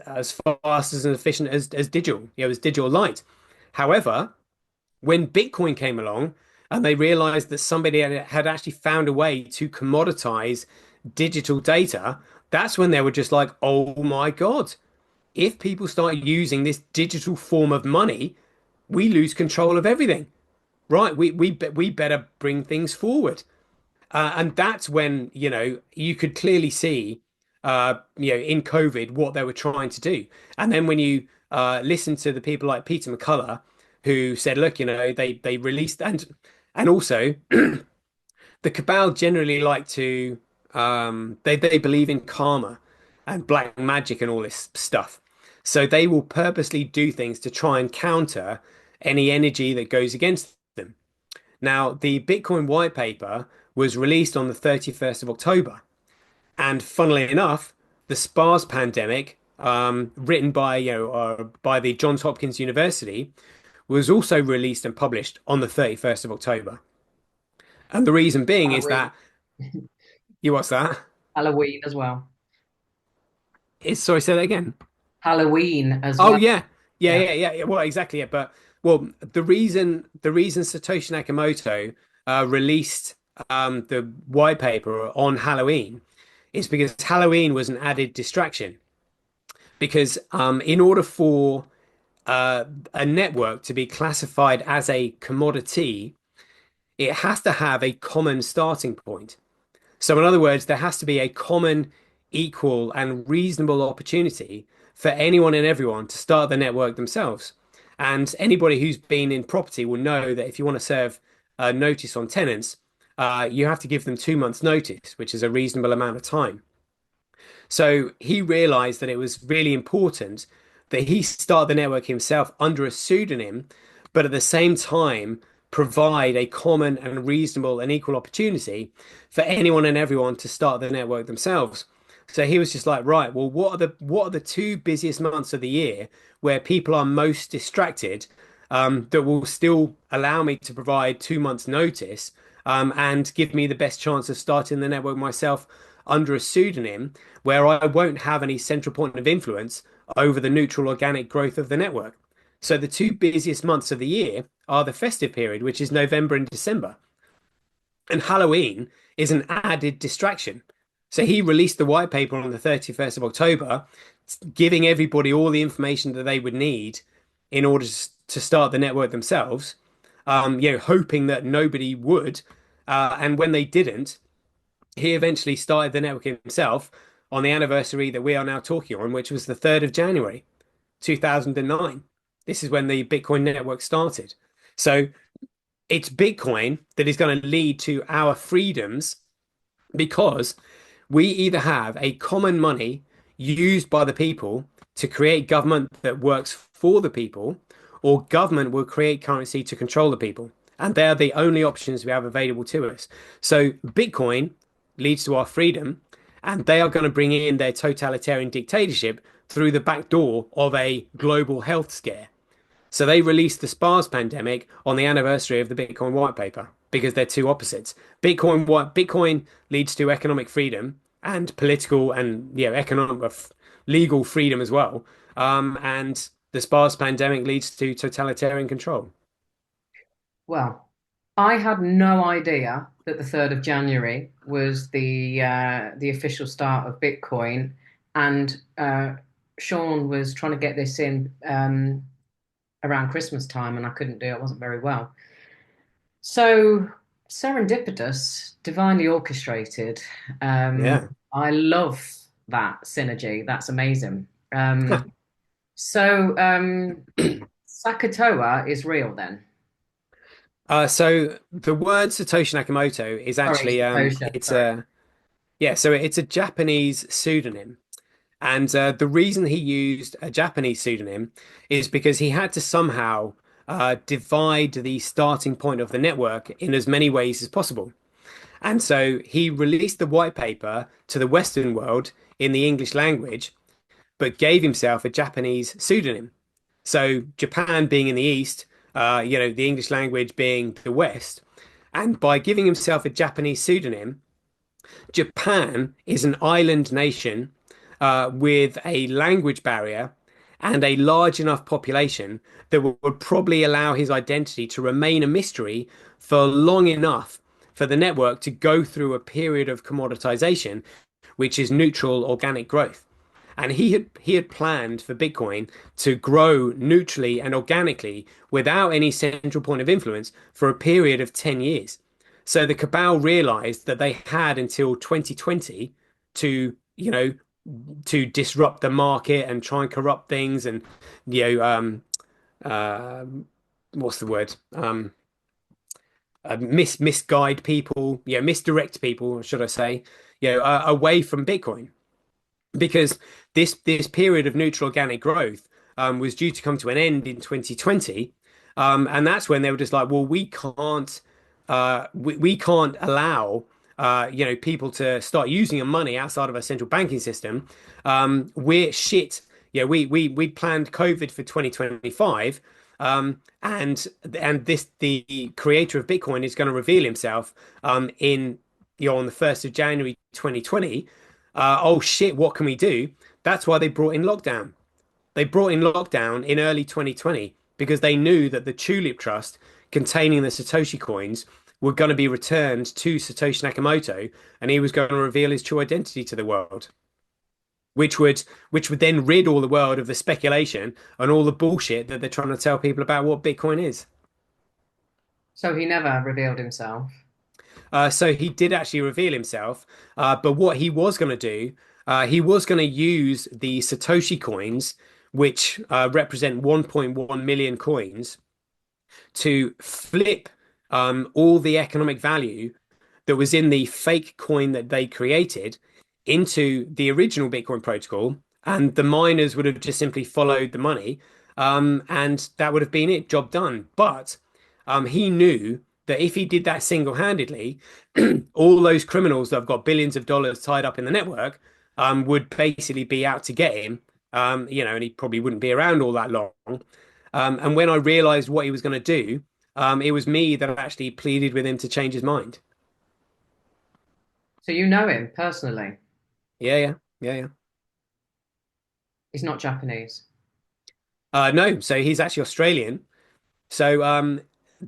efficient as digital, as digital light. However, when Bitcoin came along and they realized that somebody had actually found a way to commoditize digital data, that's when they were just like, oh my God, if people start using this digital form of money, we lose control of everything. Right? We better bring things forward. And that's when, you could clearly see, in COVID what they were trying to do. And then when you listen to the people like Peter McCullough, who said, look, they released and also the cabal generally like to they believe in karma and black magic and all this stuff. So they will purposely do things to try and counter any energy that goes against them. Now, the Bitcoin white paper was released on the 31st of October. And funnily enough, the SPARS pandemic, written by the Johns Hopkins University, was also released and published on the 31st of October. And the reason being is Halloween, that you what's that? Halloween as well. Sorry, say that again. Halloween as Oh well. yeah. Yeah, Yeah. yeah, yeah, yeah. Well, exactly. Yeah. But well, the reason Satoshi Nakamoto released the white paper on Halloween is because Halloween was an added distraction. Because in order for a network to be classified as a commodity, it has to have a common starting point. So, in other words, there has to be a common, equal, and reasonable opportunity for anyone and everyone to start the network themselves. And anybody who's been in property will know that if you want to serve a notice on tenants, you have to give them 2 months' notice, which is a reasonable amount of time. So he realized that it was really important that he start the network himself under a pseudonym, but at the same time provide a common and reasonable and equal opportunity for anyone and everyone to start the network themselves. So he was just like, right, well, what are the 2 busiest months of the year where people are most distracted, that will still allow me to provide 2 months notice, and give me the best chance of starting the network myself under a pseudonym where I won't have any central point of influence over the neutral organic growth of the network. So the 2 busiest months of the year are the festive period, which is November and December. And Halloween is an added distraction. So he released the white paper on the 31st of October, giving everybody all the information that they would need in order to start the network themselves, hoping that nobody would. And when they didn't, he eventually started the network himself on the anniversary that we are now talking on, which was the 3rd of January, 2009. This is when the Bitcoin network started. So it's Bitcoin that is going to lead to our freedoms because we either have a common money used by the people to create government that works for the people, or government will create currency to control the people. And they're the only options we have available to us. So Bitcoin leads to our freedom, and they are going to bring in their totalitarian dictatorship through the back door of a global health scare. So they released the SPARS pandemic on the anniversary of the Bitcoin white paper because they're two opposites. Bitcoin leads to economic freedom and political and economic legal freedom as well. And the SPARS pandemic leads to totalitarian control. Well, I had no idea that the 3rd of January was the official start of Bitcoin, and Sean was trying to get this in around Christmas time, and I couldn't do it. I wasn't very well. So serendipitous, divinely orchestrated. Um, Yeah. I love that synergy. That's amazing. So Sakatoa is real then. So the word Satoshi Nakamoto is Sorry, actually Satoshi. it's Sorry. a yeah, so it's a Japanese pseudonym. And the reason he used a Japanese pseudonym is because he had to somehow divide the starting point of the network in as many ways as possible. And so he released the white paper to the Western world in the English language, but gave himself a Japanese pseudonym. So Japan being in the East, the English language being the West. And by giving himself a Japanese pseudonym, Japan is an island nation with a language barrier and a large enough population that would probably allow his identity to remain a mystery for long enough for the network to go through a period of commoditization, which is neutral organic growth. And he had planned for Bitcoin to grow neutrally and organically without any central point of influence for a period of 10 years. So the cabal realized that they had until 2020 to, to disrupt the market and try and corrupt things and, you know, uh, what's the word? Misguide people, misdirect people, should I say, away from Bitcoin because this period of neutral organic growth was due to come to an end in 2020, and that's when they were just like, well, we can't allow people to start using our money outside of our central banking system. We're shit. Yeah, we planned COVID for 2025. And the creator of Bitcoin is going to reveal himself in on the 1st of January 2020. Oh shit, what can we do? That's why they brought in lockdown. They brought in lockdown in early 2020 because they knew that the Tulip Trust containing the Satoshi coins were going to be returned to Satoshi Nakamoto, and he was going to reveal his true identity to the world, which would then rid all the world of the speculation and all the bullshit that they're trying to tell people about what Bitcoin is. So he never revealed himself. So he did actually reveal himself, but what he was going to do, he was going to use the Satoshi coins, which represent 1.1 million coins, to flip all the economic value that was in the fake coin that they created into the original Bitcoin protocol, and the miners would have just simply followed the money, and that would have been it, job done. But he knew that if he did that single-handedly, all those criminals that have got billions of dollars tied up in the network would basically be out to get him, and he probably wouldn't be around all that long. And when I realized what he was going to do, it was me that actually pleaded with him to change his mind. So you know him personally. Yeah, yeah, yeah, yeah. He's not Japanese. No, so he's actually Australian. So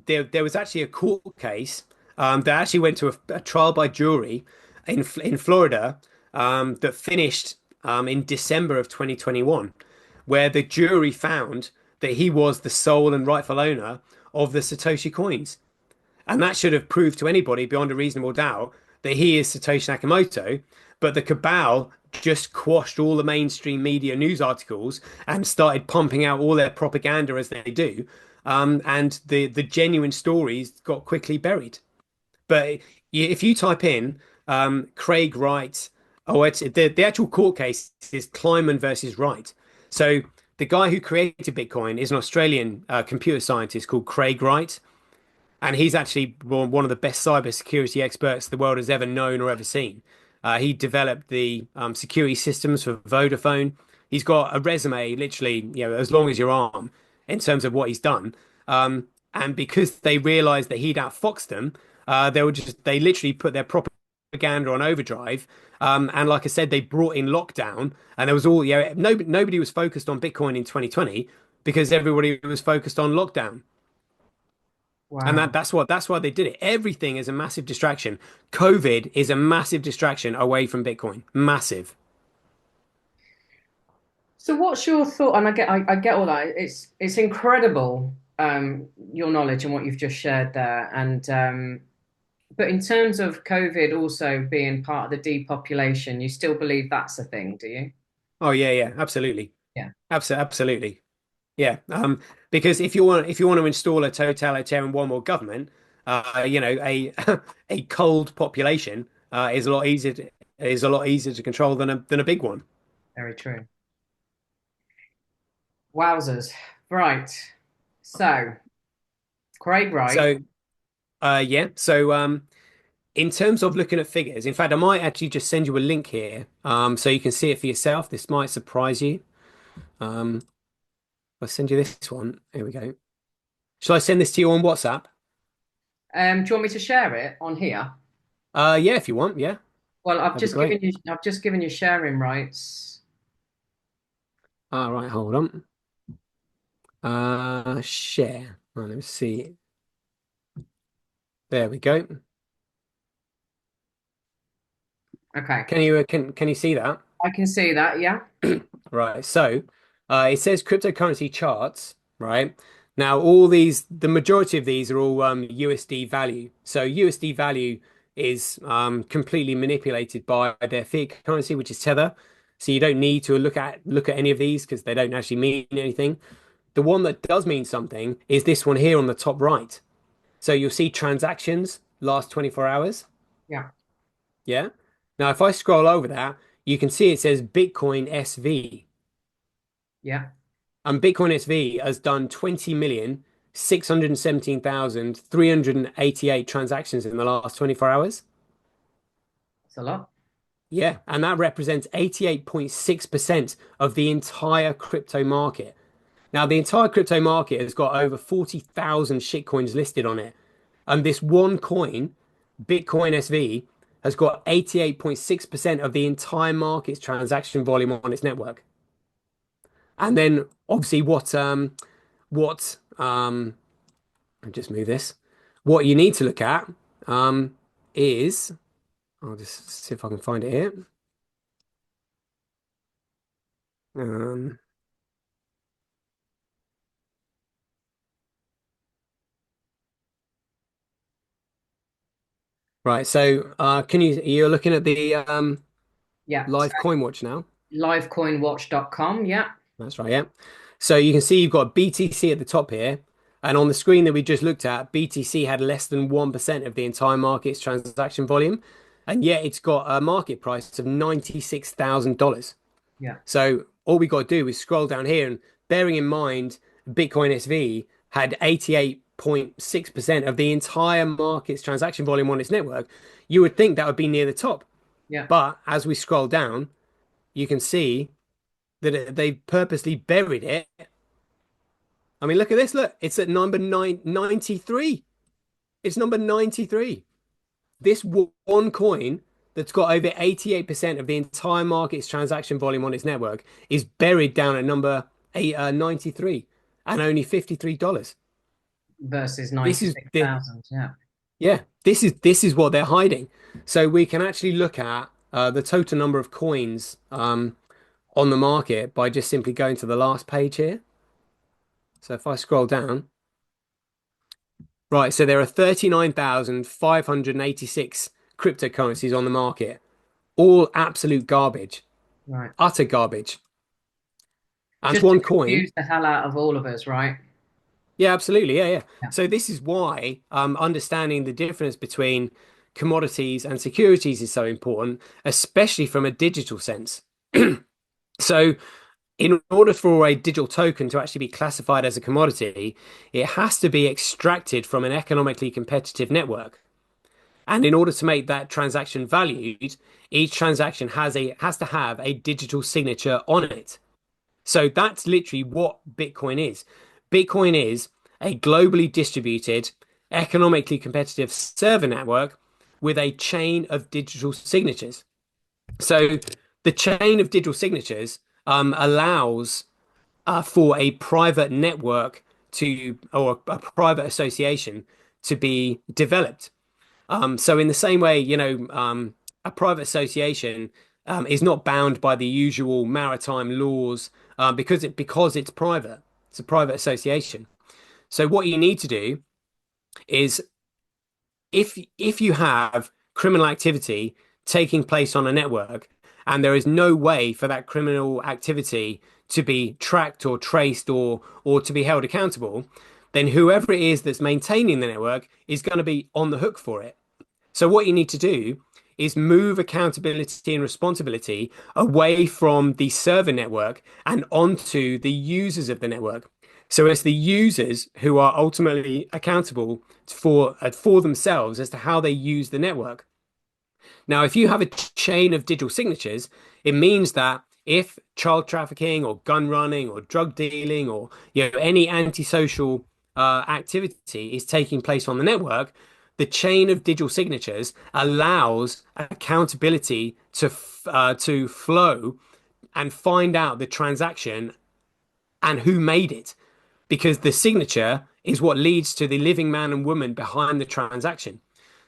there was actually a court case that actually went to a trial by jury in Florida that finished in December of 2021, where the jury found that he was the sole and rightful owner of the Satoshi coins. And that should have proved to anybody beyond a reasonable doubt that he is Satoshi Nakamoto. But the cabal just quashed all the mainstream media news articles and started pumping out all their propaganda as they do. And the genuine stories got quickly buried. But if you type in Craig Wright, the actual court case is Kleiman versus Wright. So the guy who created Bitcoin is an Australian computer scientist called Craig Wright. And he's actually one of the best cybersecurity experts the world has ever known or ever seen. He developed the security systems for Vodafone. He's got a resume, literally, as long as your arm in terms of what he's done. And because they realized that he'd outfoxed them, they literally put their propaganda on overdrive. And like I said, they brought in lockdown, and there was all, nobody was focused on Bitcoin in 2020 because everybody was focused on lockdown. And Wow. that's why they did it. Everything is a massive distraction. COVID is a massive distraction away from Bitcoin. Massive. So what's your thought? And I get all that. It's incredible, your knowledge and what you've just shared there. And But in terms of COVID also being part of the depopulation, you still believe that's a thing, do you? Oh yeah, yeah, absolutely. Yeah, Absolutely. Yeah. Because if you want to install a totalitarian one world government, a a cold population is a lot easier to control than a big one. very true. Wowzers. Right. So, Craig Wright. So yeah. So in terms of looking at figures, in fact, I might actually just send you a link here, so you can see it for yourself. This might surprise you. Um, I'll send you this one. Here we go. Shall I send this to you on WhatsApp? Do you want me to share it on here? Yeah, if you want. Yeah, Well, that'd be great. I've just given you sharing rights. All right, hold on. Share. Right, let me see. There we go. Okay. Can you see that? I can see that, yeah. Right. So, it says cryptocurrency charts, right? Now, all these, the majority of these are all USD value. So USD value is completely manipulated by their fiat currency, which is Tether. So you don't need to look at any of these because they don't actually mean anything. The one that does mean something is this one here on the top right. So you'll see transactions last 24 hours. Yeah, Yeah. Now, if I scroll over that, you can see it says Bitcoin SV. yeah. And Bitcoin SV has done 20,617,388 transactions in the last 24 hours. That's a lot. Yeah. And that represents 88.6% of the entire crypto market. Now, the entire crypto market has got over 40,000 shitcoins listed on it. And this one coin, Bitcoin SV, has got 88.6% of the entire market's transaction volume on its network. And then obviously what I'll just move this. What you need to look at is I'll just see if I can find it here. Um, right, so you're looking at the Yeah. So live coin watch now? livecoinwatch.com. Yeah, That's right, yeah. So you can see you've got BTC at the top here. And on the screen that we just looked at, BTC had less than 1% of the entire market's transaction volume. And yet it's got a market price of $96,000. yeah. So all we got to do is scroll down here and bearing in mind Bitcoin SV had 88.6% of the entire market's transaction volume on its network, you would think that would be near the top. Yeah. But as we scroll down, you can see that they purposely buried it. I mean, look at this. Look, it's at number 93. It's number 93. This one coin that's got over 88% of the entire market's transaction volume on its network is buried down at number 93 and only $53. Versus This is the 96,000. Yeah. Yeah, this is what they're hiding. So we can actually look at the total number of coins on the market by just simply going to the last page here. So if I scroll down, right, so there are 39,586 cryptocurrencies on the market, all absolute garbage, Right. utter garbage. And Just to one coin, confuse the hell out of all of us, right? yeah, absolutely, yeah, yeah. Yeah. So this is why understanding the difference between commodities and securities is so important, especially from a digital sense. So in order for a digital token to actually be classified as a commodity, it has to be extracted from an economically competitive network. And in order to make that transaction valued, each transaction has to have a digital signature on it. So that's literally what Bitcoin is. Bitcoin is a globally distributed, economically competitive server network with a chain of digital signatures. So the chain of digital signatures allows for a private network or a private association to be developed. So in the same way, a private association is not bound by the usual maritime laws because it's private. It's a private association. So what you need to do is if you have criminal activity taking place on a network and there is no way for that criminal activity to be tracked or traced or to be held accountable, then whoever it is that's maintaining the network is going to be on the hook for it. So what you need to do is move accountability and responsibility away from the server network and onto the users of the network. So it's the users who are ultimately accountable for themselves as to how they use the network. Now, if you have a chain of digital signatures, it means that if child trafficking or gun running or drug dealing or any antisocial activity is taking place on the network, the chain of digital signatures allows accountability to flow and find out the transaction and who made it, because the signature is what leads to the living man and woman behind the transaction.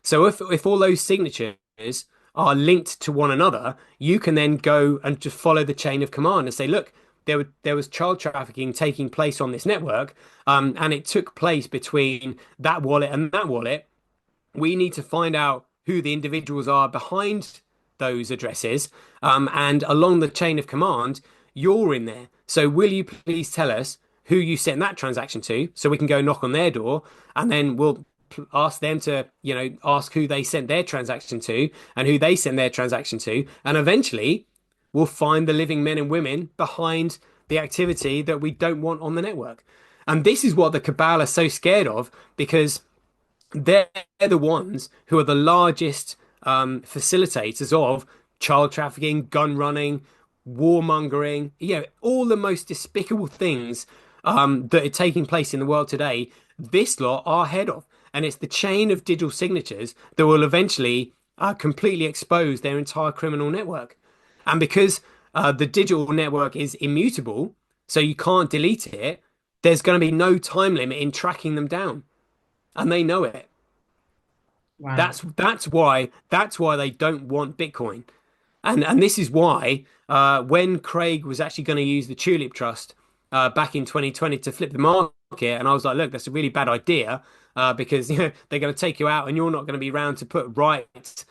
So if all those signatures are linked to one another, you can then go and just follow the chain of command and say, look, there was child trafficking taking place on this network, and it took place between that wallet and that wallet. We need to find out who the individuals are behind those addresses. And along the chain of command, you're in there. So will you please tell us who you sent that transaction to so we can go knock on their door and then we'll ask them to, ask who they sent their transaction to and who they sent their transaction to. And eventually we'll find the living men and women behind the activity that we don't want on the network. And this is what the cabal are so scared of, because they're the ones who are the largest facilitators of child trafficking, gun running, warmongering, all the most despicable things that are taking place in the world today. This lot are head of, and it's the chain of digital signatures that will eventually completely expose their entire criminal network. And because the digital network is immutable, so you can't delete it, there's going to be no time limit in tracking them down, and they know it. Wow. That's why they don't want Bitcoin, and this is why when Craig was actually going to use the Tulip Trust back in 2020 to flip the market, and I was like, look, that's a really bad idea because they're going to take you out, and you're not going to be around to put right.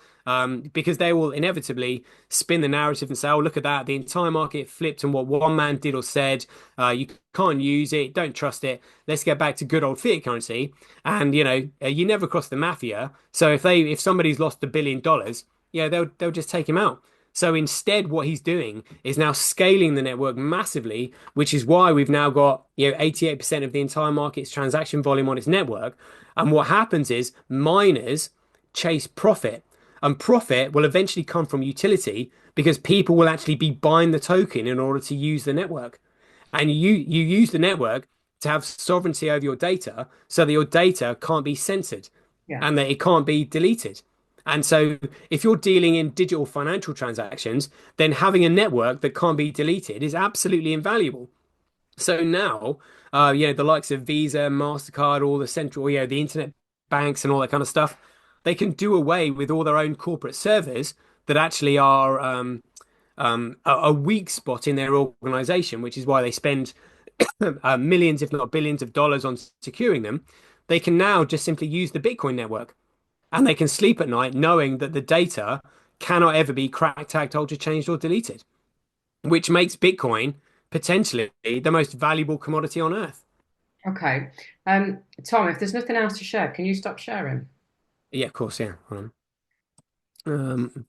Because they will inevitably spin the narrative and say, "Oh, look at that! The entire market flipped, and what one man did or said, you can't use it, don't trust it. Let's get back to good old fiat currency." And you never cross the mafia. So if somebody's lost $1 billion, they'll just take him out. So instead, what he's doing is now scaling the network massively, which is why we've now got 88% of the entire market's transaction volume on its network. And what happens is miners chase profit. And profit will eventually come from utility because people will actually be buying the token in order to use the network. And you use the network to have sovereignty over your data so that your data can't be censored Yeah. and that it can't be deleted. And so if you're dealing in digital financial transactions, then having a network that can't be deleted is absolutely invaluable. So now, the likes of Visa, MasterCard, all the central, the internet banks and all that kind of stuff, they can do away with all their own corporate servers that actually are a weak spot in their organization, which is why they spend millions, if not billions of dollars on securing them. They can now just simply use the Bitcoin network and they can sleep at night knowing that the data cannot ever be cracked, hacked, altered, changed, or deleted, which makes Bitcoin potentially the most valuable commodity on earth. Okay. Tom, if there's nothing else to share, can you stop sharing? Yeah, of course, yeah. Um,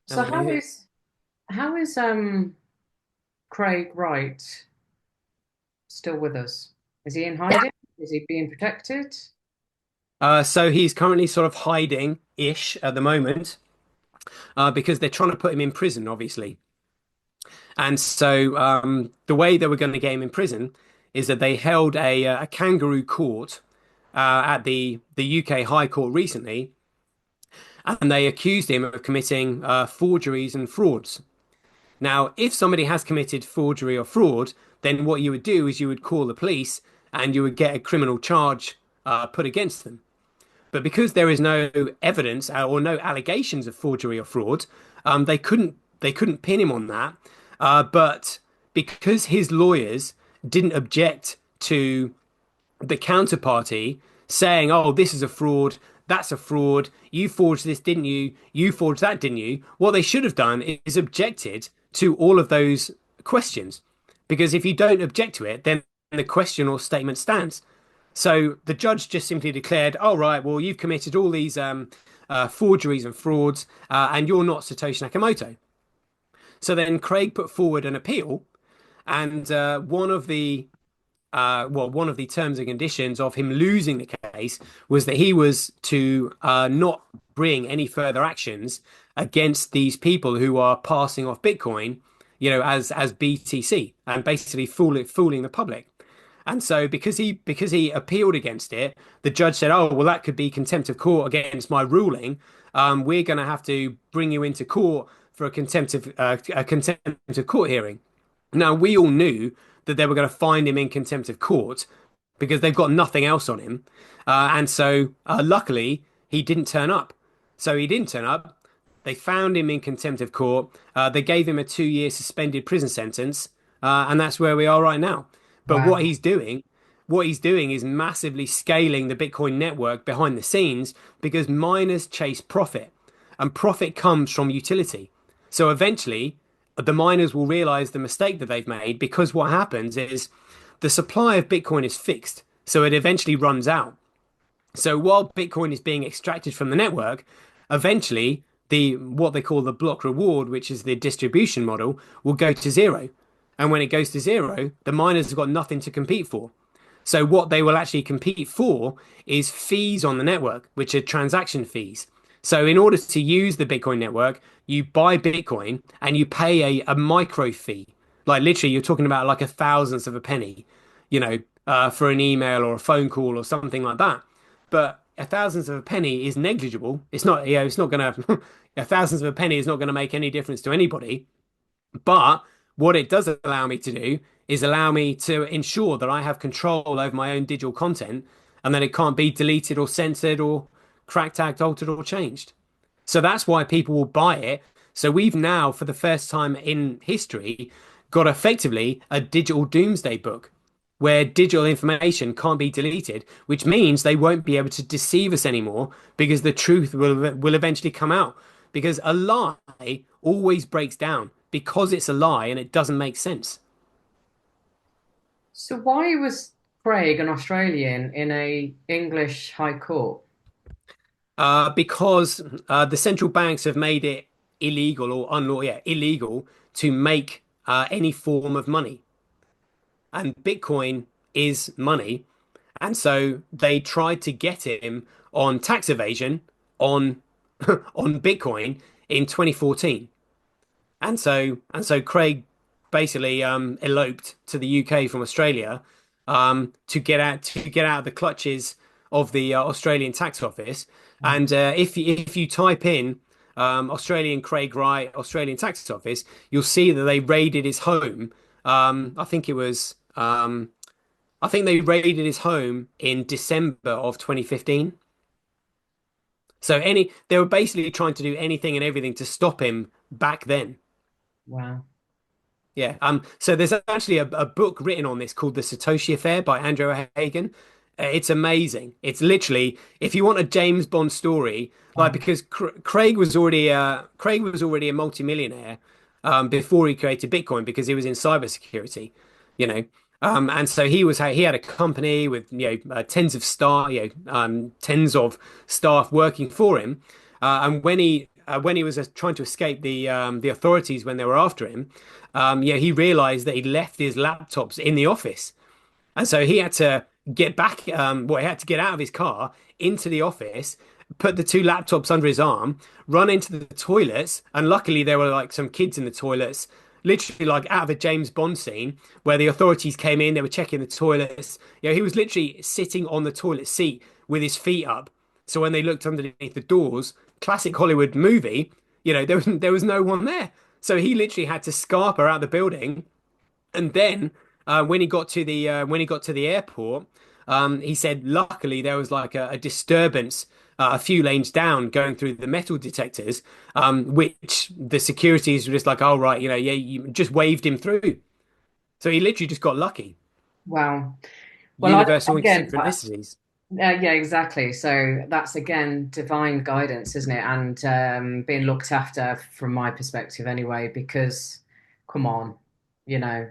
So how yeah. is Craig Wright still with us? Is he in hiding? Is he being protected? So he's currently sort of hiding-ish at the moment because they're trying to put him in prison, obviously. And so the way they were going to get him in prison is that they held a kangaroo court at the UK High Court recently, and they accused him of committing forgeries and frauds. Now, if somebody has committed forgery or fraud, then what you would do is you would call the police and you would get a criminal charge put against them. But because there is no evidence or no allegations of forgery or fraud, they couldn't pin him on that. But because his lawyers didn't object to the counterparty saying, "Oh, this is a fraud. That's a fraud. You forged this, didn't you? You forged that, didn't you?" What they should have done is objected to all of those questions, because if you don't object to it, then the question or statement stands. So the judge just simply declared, "Oh, right, well, you've committed all these forgeries and frauds, and you're not Satoshi Nakamoto." So then Craig put forward an appeal, and one of the terms and conditions of him losing the case was that he was to not bring any further actions against these people who are passing off Bitcoin, as BTC and basically fooling the public. And so because he appealed against it, the judge said, "Oh, well, that could be contempt of court against my ruling. We're going to have to bring you into court for a contempt of court hearing." Now, we all knew that they were going to find him in contempt of court because they've got nothing else on him. Luckily, he didn't turn up. So he didn't turn up. They found him in contempt of court. They gave him a 2-year suspended prison sentence. And that's where we are right now. But Wow. what he's doing is massively scaling the Bitcoin network behind the scenes because miners chase profit, and profit comes from utility. So eventually, the miners will realize the mistake that they've made, because what happens is the supply of Bitcoin is fixed, so it eventually runs out. So while Bitcoin is being extracted from the network, eventually the what they call the block reward, which is the distribution model, will go to zero. And when it goes to zero, the miners have got nothing to compete for. So what they will actually compete for is fees on the network, which are transaction fees. So in order to use the Bitcoin network, you buy Bitcoin and you pay a micro fee. Like literally, you're talking about like a thousandth of a penny, for an email or a phone call or something like that. But a thousandth of a penny is negligible. It's not gonna, a thousandth of a penny is not gonna make any difference to anybody. But what it does allow me to do is allow me to ensure that I have control over my own digital content and that it can't be deleted or censored or cracked, hacked, altered, or changed. So that's why people will buy it. So we've now, for the first time in history, got effectively a digital doomsday book where digital information can't be deleted, which means they won't be able to deceive us anymore because the truth will eventually come out. Because a lie always breaks down because it's a lie and it doesn't make sense. So why was Craig an Australian in a English high court? Because the central banks have made it illegal or unlawful, yeah, illegal to make any form of money. And Bitcoin is money. And so they tried to get him on tax evasion on on Bitcoin in 2014. And so Craig basically eloped to the UK from Australia to get out of the clutches of the Australian tax office. And if you type in Australian Craig Wright Australian tax office, you'll see that they raided his home. I think they raided his home in December of 2015. So they were basically trying to do anything and everything to stop him back then. Wow. Yeah. So there's actually a book written on this called The Satoshi Affair by Andrew Hagen. It's amazing. It's literally, if you want a James Bond story, like, Wow. because Craig was already a multimillionaire before he created Bitcoin because he was in cybersecurity, you know. And so he had a company with tens of staff working for him. And when he was trying to escape the authorities when they were after him, he realized that he left his laptops in the office, and so he had to get back. He had to get out of his car into the office, put the two laptops under his arm, run into the toilets, and luckily there were like some kids in the toilets, literally like out of a James Bond scene where the authorities came in. They were checking the toilets. He was literally sitting on the toilet seat with his feet up. So when they looked underneath the doors, classic Hollywood movie, there was no one there. So he literally had to scarper out the building, and then when he got to the airport, he said luckily there was like a disturbance a few lanes down going through the metal detectors, which the securities were just like, "Oh right, yeah, you just waved him through." So he literally just got lucky. Wow. Well, Universal again, synchronicities. Yeah, exactly. So that's again divine guidance, isn't it? And being looked after from my perspective anyway, because come on, you know,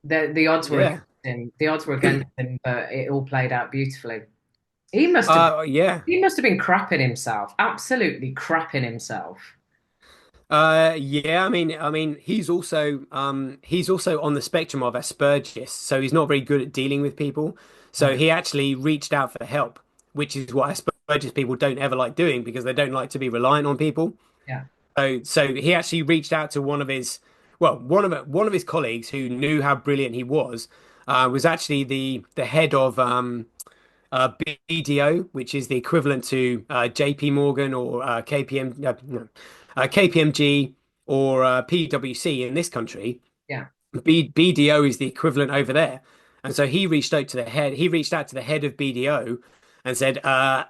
the odds were against Yeah. him. The odds were against him, but it all played out beautifully. He must have Yeah. he must have been crapping himself, absolutely crapping himself. Yeah, I mean, he's also on the spectrum of Asperger's, so he's not very good at dealing with people. So Right. he actually reached out for help, which is what Asperger's people don't ever like doing because they don't like to be reliant on people. Yeah. So he actually reached out to one of his colleagues who knew how brilliant he was actually the head of BDO, which is the equivalent to JP Morgan or no, KPMG or PwC in this country. Yeah. BDO is the equivalent over there. And so he reached out to the head. He reached out to the head of BDO and said, "I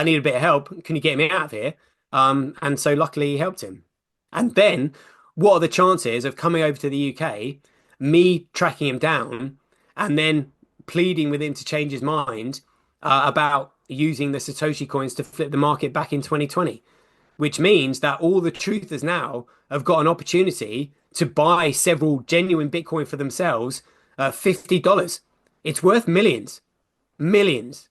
need a bit of help. Can you get me out of here?" And so luckily he helped him. And then, what are the chances of coming over to the UK, me tracking him down, and then pleading with him to change his mind about using the Satoshi coins to flip the market back in 2020? Which means that all the truthers now have got an opportunity to buy several genuine Bitcoin for themselves, $50. It's worth millions, millions.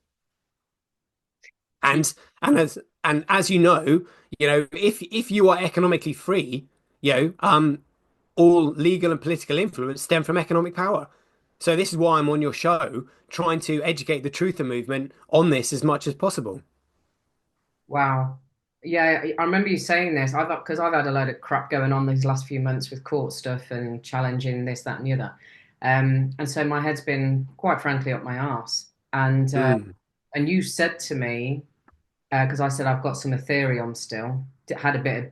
And and as if you are economically free, all legal and political influence stem from economic power. So this is why I'm on your show trying to educate the truther movement on this as much as possible. Wow. Yeah, I remember you saying this. I thought because I've had a load of crap going on these last few months with court stuff and challenging this, that, and the other. And so my head's been quite frankly up my arse. Mm. And you said to me, because I said I've got some Ethereum still, had a bit of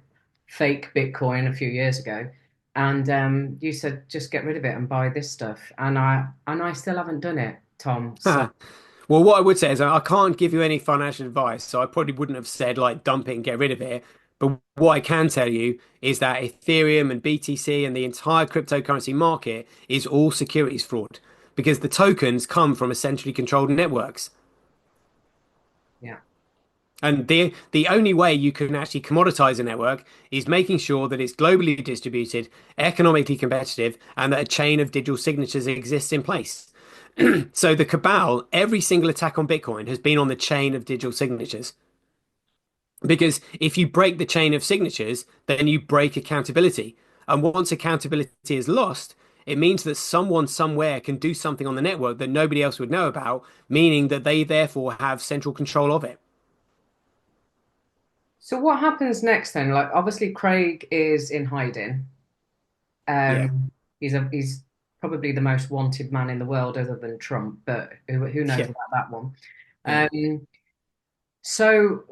fake Bitcoin a few years ago, and you said just get rid of it and buy this stuff, and I still haven't done it, Tom. So Well, what I would say is I can't give you any financial advice, so I probably wouldn't have said like dump it and get rid of it. But what I can tell you is that Ethereum and BTC and the entire cryptocurrency market is all securities fraud because the tokens come from a centrally controlled networks. yeah. And the only way you can actually commoditize a network is making sure that it's globally distributed, economically competitive, and that a chain of digital signatures exists in place. So the cabal, every single attack on Bitcoin has been on the chain of digital signatures. Because if you break the chain of signatures, then you break accountability. And once accountability is lost, it means that someone somewhere can do something on the network that nobody else would know about, meaning that they therefore have central control of it. So what happens next then? Like obviously Craig is in hiding. Yeah. He's probably the most wanted man in the world other than Trump, but who knows Yeah. about that one? Yeah. Um, so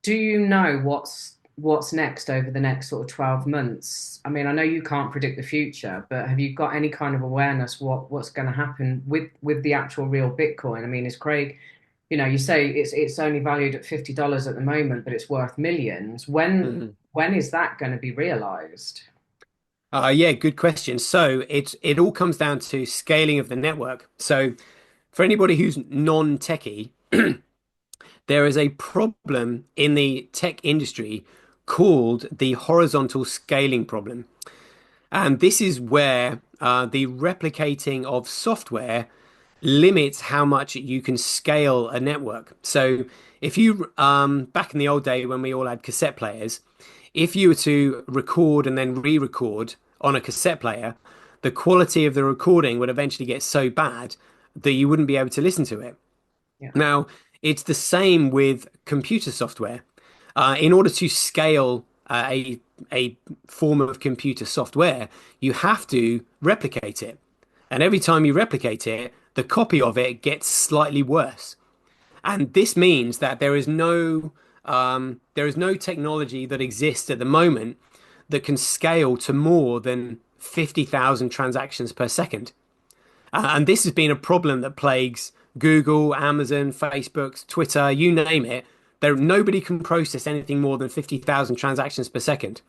do you know what's next over the next sort of 12 months? I mean, I know you can't predict the future, but have you got any kind of awareness what's going to happen with the actual real Bitcoin? I mean, is Craig, you say it's only valued at $50 at the moment, but it's worth millions. Mhm. When is that going to be realized? Yeah, good question. So it all comes down to scaling of the network. So for anybody who's non-techie, there is a problem in the tech industry called the horizontal scaling problem. And this is where the replicating of software limits how much you can scale a network. So if you back in the old day when we all had cassette players, if you were to record and then re-record on a cassette player, the quality of the recording would eventually get so bad that you wouldn't be able to listen to it. Yeah, Now, it's the same with computer software. In order to scale a form of computer software, you have to replicate it. And every time you replicate it, the copy of it gets slightly worse. And this means that there is no technology that exists at the moment that can scale to more than 50,000 transactions per second. And this has been a problem that plagues Google, Amazon, Facebook, Twitter, you name it. Nobody can process anything more than 50,000 transactions per second.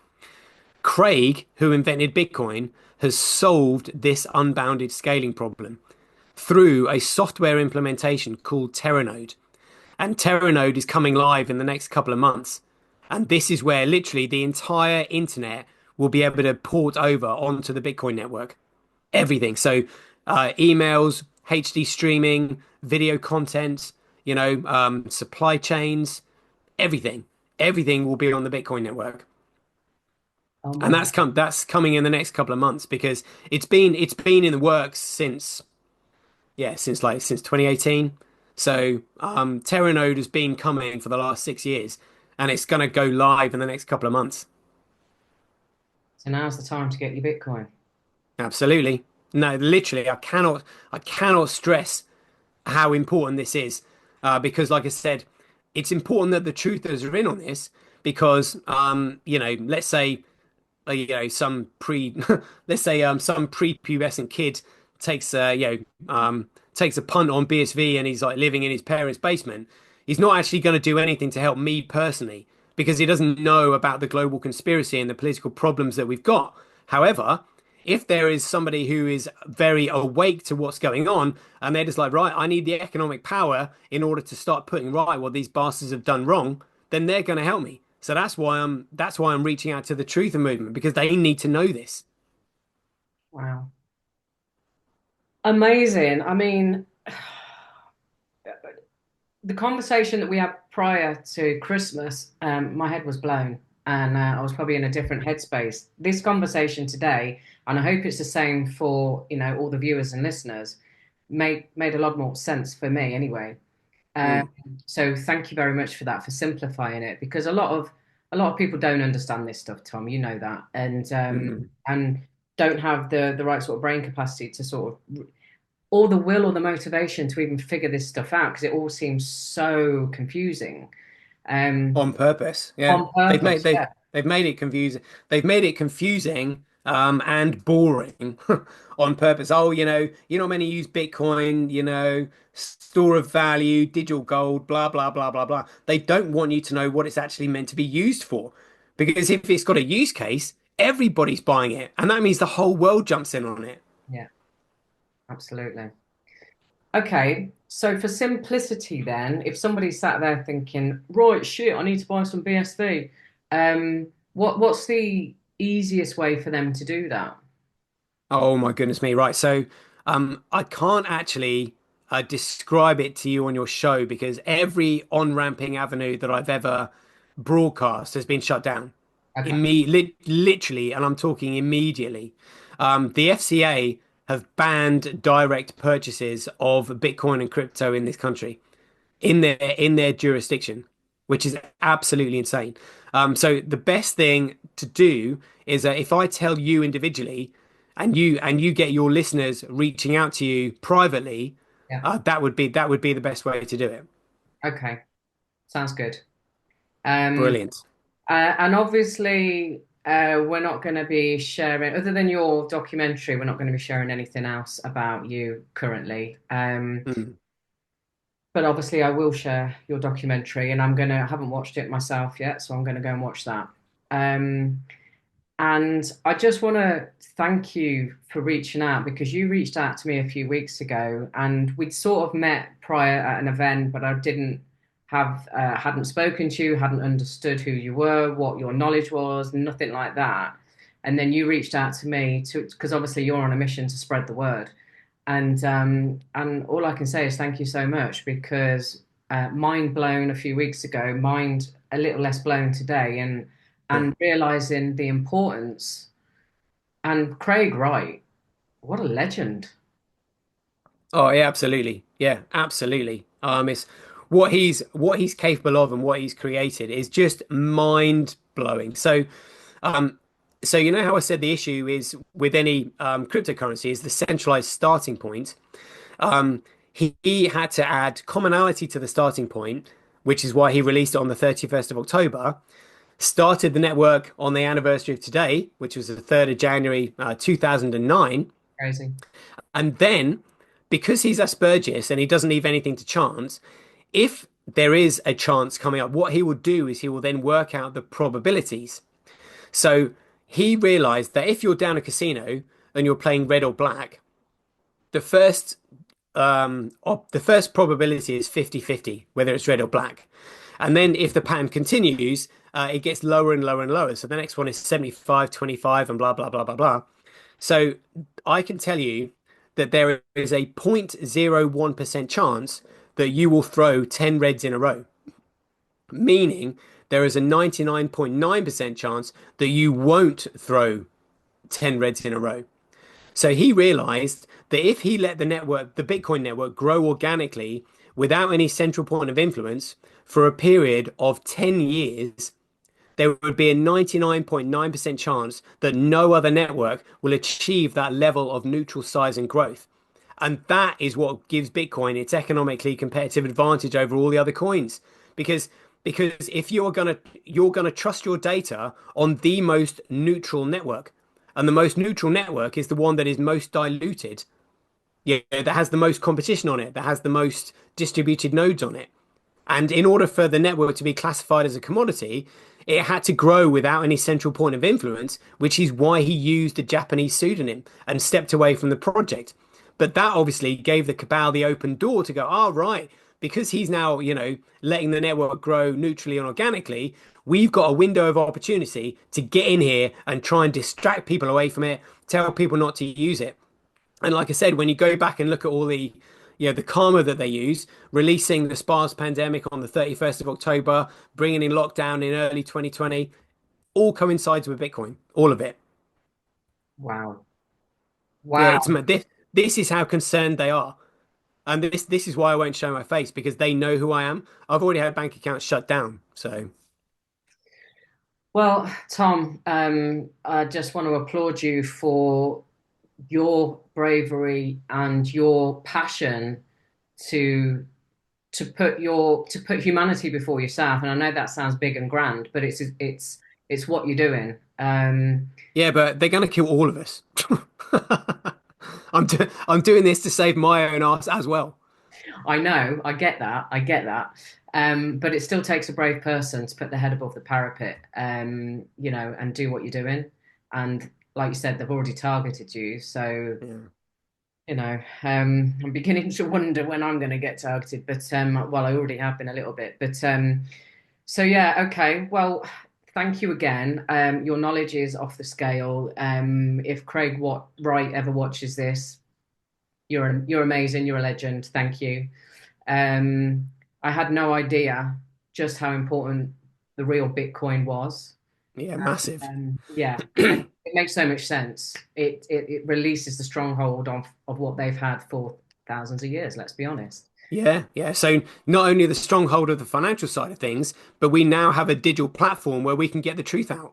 Craig, who invented Bitcoin, has solved this unbounded scaling problem through a software implementation called Terranode. And Terranode is coming live in the next couple of months. And this is where literally the entire internet will be able to port over onto the Bitcoin network. Everything. So emails, HD streaming, video content, supply chains, everything. Everything will be on the Bitcoin network. Oh my And God. that's coming in the next couple of months because it's been in the works since 2018. So Terranode has been coming for the last 6 years, and it's going to go live in the next couple of months. So now's the time to get your Bitcoin. Absolutely. No, literally, I cannot stress how important this is, because, like I said, it's important that the truthers are in on this because, let's say some pre let's say some prepubescent kid takes takes a punt on BSV and he's like living in his parents' basement. He's not actually going to do anything to help me personally because he doesn't know about the global conspiracy and the political problems that we've got. However, if there is somebody who is very awake to what's going on and they're just like, right, I need the economic power in order to start putting right what these bastards have done wrong, then they're going to help me. So that's why I'm reaching out to the Truther movement because they need to know this. Wow. Amazing. I mean, the conversation that we had prior to Christmas, my head was blown and I was probably in a different headspace. This conversation today, and I hope it's the same for, all the viewers and listeners, made a lot more sense for me anyway. Um, Mm, so thank you very much for that, for simplifying it, because a lot of people don't understand this stuff, Tom. You know that, mm, and don't have the right sort of brain capacity to sort of or the will or the motivation to even figure this stuff out because it all seems so confusing. Um, on purpose. Yeah. on They've purpose, made they've yeah, they've made it confusing. They've made it confusing and boring on purpose. Oh, you're not meant to use Bitcoin, store of value, digital gold, blah blah blah blah blah. They don't want you to know what it's actually meant to be used for. Because if it's got a use case, everybody's buying it. And that means the whole world jumps in on it. yeah, absolutely. Okay, so for simplicity, then, if somebody sat there thinking, right, shit, I need to buy some BSV, what's the easiest way for them to do that? Oh my goodness me. Right. So I can't actually describe it to you on your show because every on-ramping avenue that I've ever broadcast has been shut down. Okay, Literally, and I'm talking immediately. The FCA have banned direct purchases of Bitcoin and crypto in this country in their jurisdiction, which is absolutely insane. So the best thing to do is if I tell you individually, and you get your listeners reaching out to you privately, yeah, that would be the best way to do it. okay, sounds good. Um, Brilliant. and obviously, we're not going to be sharing, other than your documentary, we're not going to be sharing anything else about you currently. Mm. But obviously, I will share your documentary, and I haven't watched it myself yet, so I'm going to go and watch that. Um, and I just want to thank you for reaching out because you reached out to me a few weeks ago and we'd sort of met prior at an event, but I hadn't spoken to you, hadn't understood who you were, what your knowledge was, nothing like that. And then you reached out to me because obviously you're on a mission to spread the word. And all I can say is thank you so much because mind blown a few weeks ago, mind a little less blown today, and realizing the importance. And Craig Wright, what a legend. Oh yeah, absolutely. Yeah, absolutely. It's what he's capable of and what he's created is just mind blowing. Um, so you know how I said the issue is with any cryptocurrency is the centralized starting point. He had to add commonality to the starting point, which is why he released it on the 31st of October. Started the network on the anniversary of today, which was the 3rd of January 2009. Crazy. And then, because he's Asperger's and he doesn't leave anything to chance, if there is a chance coming up, what he will do is he will then work out the probabilities. So he realized that if you're down a casino and you're playing red or black, the first the first probability is 50-50, whether it's red or black. And then if the pattern continues, it gets lower and lower and lower. So the next one is 75-25 and blah, blah, blah, blah, blah. So I can tell you that there is a 0.01% chance that you will throw 10 reds in a row, meaning there is a 99.9% chance that you won't throw 10 reds in a row. So he realized that if he let the network, the Bitcoin network, grow organically without any central point of influence for a period of 10 years, there would be a 99.9% chance that no other network will achieve that level of neutral size and growth. And that is what gives Bitcoin its economically competitive advantage over all the other coins. Because because if you're gonna trust your data on the most neutral network. And the most neutral network is the one that is most diluted. Yeah, that has the most competition on it, that has the most distributed nodes on it. And in order for the network to be classified as a commodity, it had to grow without any central point of influence, which is why he used a Japanese pseudonym and stepped away from the project. But that obviously gave the cabal the open door to go, oh, right, because he's now, letting the network grow neutrally and organically, we've got a window of opportunity to get in here and try and distract people away from it, tell people not to use it. And like I said, when you go back and look at all the karma that they use, releasing the SPARS pandemic on the 31st of October, bringing in lockdown in early 2020, all coincides with Bitcoin, all of it. Wow. Yeah, Wow. this is how concerned they are. And this is why I won't show my face because they know who I am. I've already had bank accounts shut down. So Well, Tom, I just want to applaud you for your bravery and your passion to to put humanity before yourself. And I know that sounds big and grand, but it's what you're doing. yeah, but they're gonna kill all of us. I'm doing this to save my own ass as well. I know, I get that. But it still takes a brave person to put their head above the parapet, and do what you're doing. And like you said, they've already targeted you. So, Yeah. I'm beginning to wonder when I'm going to get targeted. But, well, I already have been a little bit. But, so yeah, okay. Well, thank you again. Your knowledge is off the scale. If Wright ever watches this, you're amazing. You're a legend. Thank you. Um, I had no idea just how important the real Bitcoin was. Yeah, massive. Yeah, it makes so much sense. It releases the stronghold of what they've had for thousands of years. Let's be honest. Yeah, yeah. So not only the stronghold of the financial side of things, but we now have a digital platform where we can get the truth out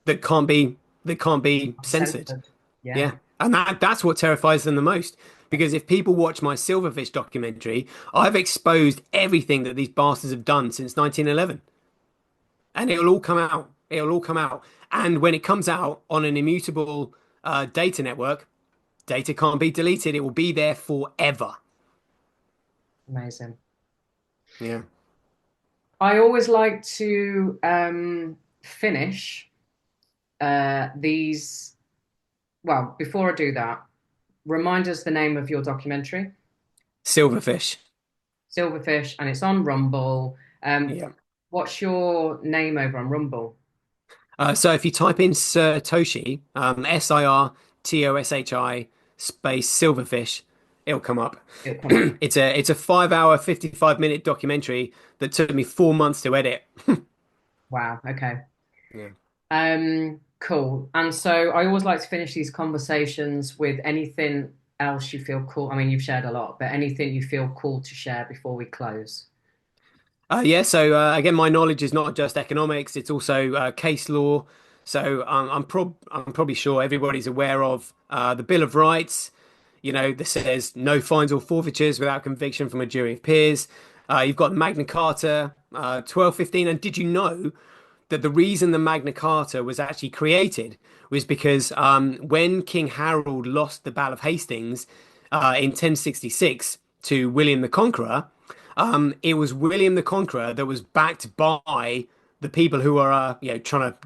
that can't be censored. Uncensored. Yeah, Yeah. And that's what terrifies them the most. Because if people watch my Silverfish documentary, I've exposed everything that these bastards have done since 1911. And it'll all come out. It'll all come out. And when it comes out on an immutable data network, data can't be deleted. It will be there forever. amazing. Yeah. I always like to finish these. Well, before I do that, remind us the name of your documentary. Silverfish. Silverfish, and it's on Rumble. Yeah. What's your name over on Rumble? So if you type in Satoshi, Sirtoshi space Silverfish, it'll come up. It'll come up. It's a 5 hour, 55-minute documentary that took me 4 months to edit. Wow. Okay. Yeah. Cool. And so I always like to finish these conversations with anything else you feel cool. I mean, you've shared a lot, but anything you feel cool to share before we close. Yeah, so again, my knowledge is not just economics; it's also case law. So I'm probably sure everybody's aware of the Bill of Rights. That says no fines or forfeitures without conviction from a jury of peers. You've got Magna Carta, 1215, and did you know that the reason the Magna Carta was actually created was because when King Harold lost the Battle of Hastings in 1066 to William the Conqueror, it was William the Conqueror that was backed by the people who are trying to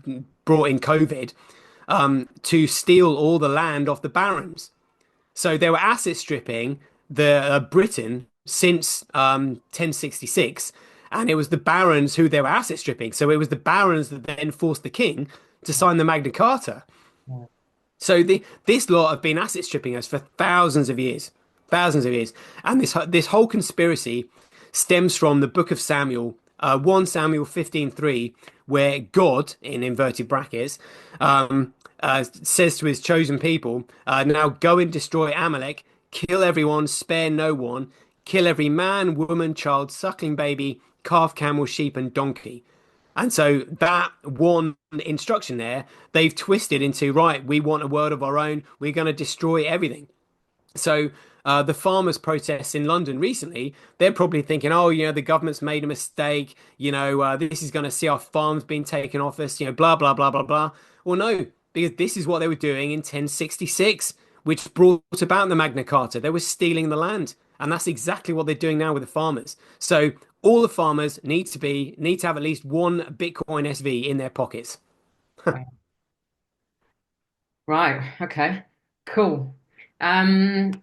brought in COVID to steal all the land off the barons. So they were asset stripping the Britain since 1066, and it was the barons who they were asset stripping. So it was the barons that then forced the king to sign the Magna Carta. So this lot have been asset stripping us for thousands of years, and this whole conspiracy stems from the Book of Samuel, 1 Samuel 15:3, where God, in inverted brackets, says to his chosen people, "Now go and destroy Amalek, kill everyone, spare no one, kill every man, woman, child, suckling baby, calf, camel, sheep, and donkey." And so that one instruction there, they've twisted into, right, we want a world of our own. We're going to destroy everything. So the farmers' protests in London recently, they're probably thinking, oh, the government's made a mistake. This is going to see our farms being taken off us, blah, blah, blah, blah, blah. Well, no, because this is what they were doing in 1066, which brought about the Magna Carta. They were stealing the land. And that's exactly what they're doing now with the farmers. So all the farmers need to have at least one Bitcoin SV in their pockets. Right. Okay. Cool. Um,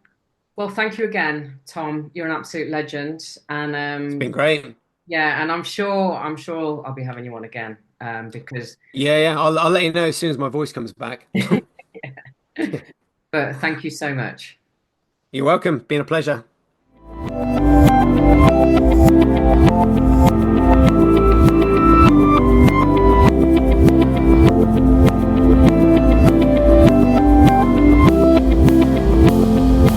well, thank you again, Tom. You're an absolute legend. And It's been great. yeah, and I'm sure I'll be having you on again. Because Yeah, yeah. I'll let you know as soon as my voice comes back. but thank you so much. You're welcome. Been a pleasure.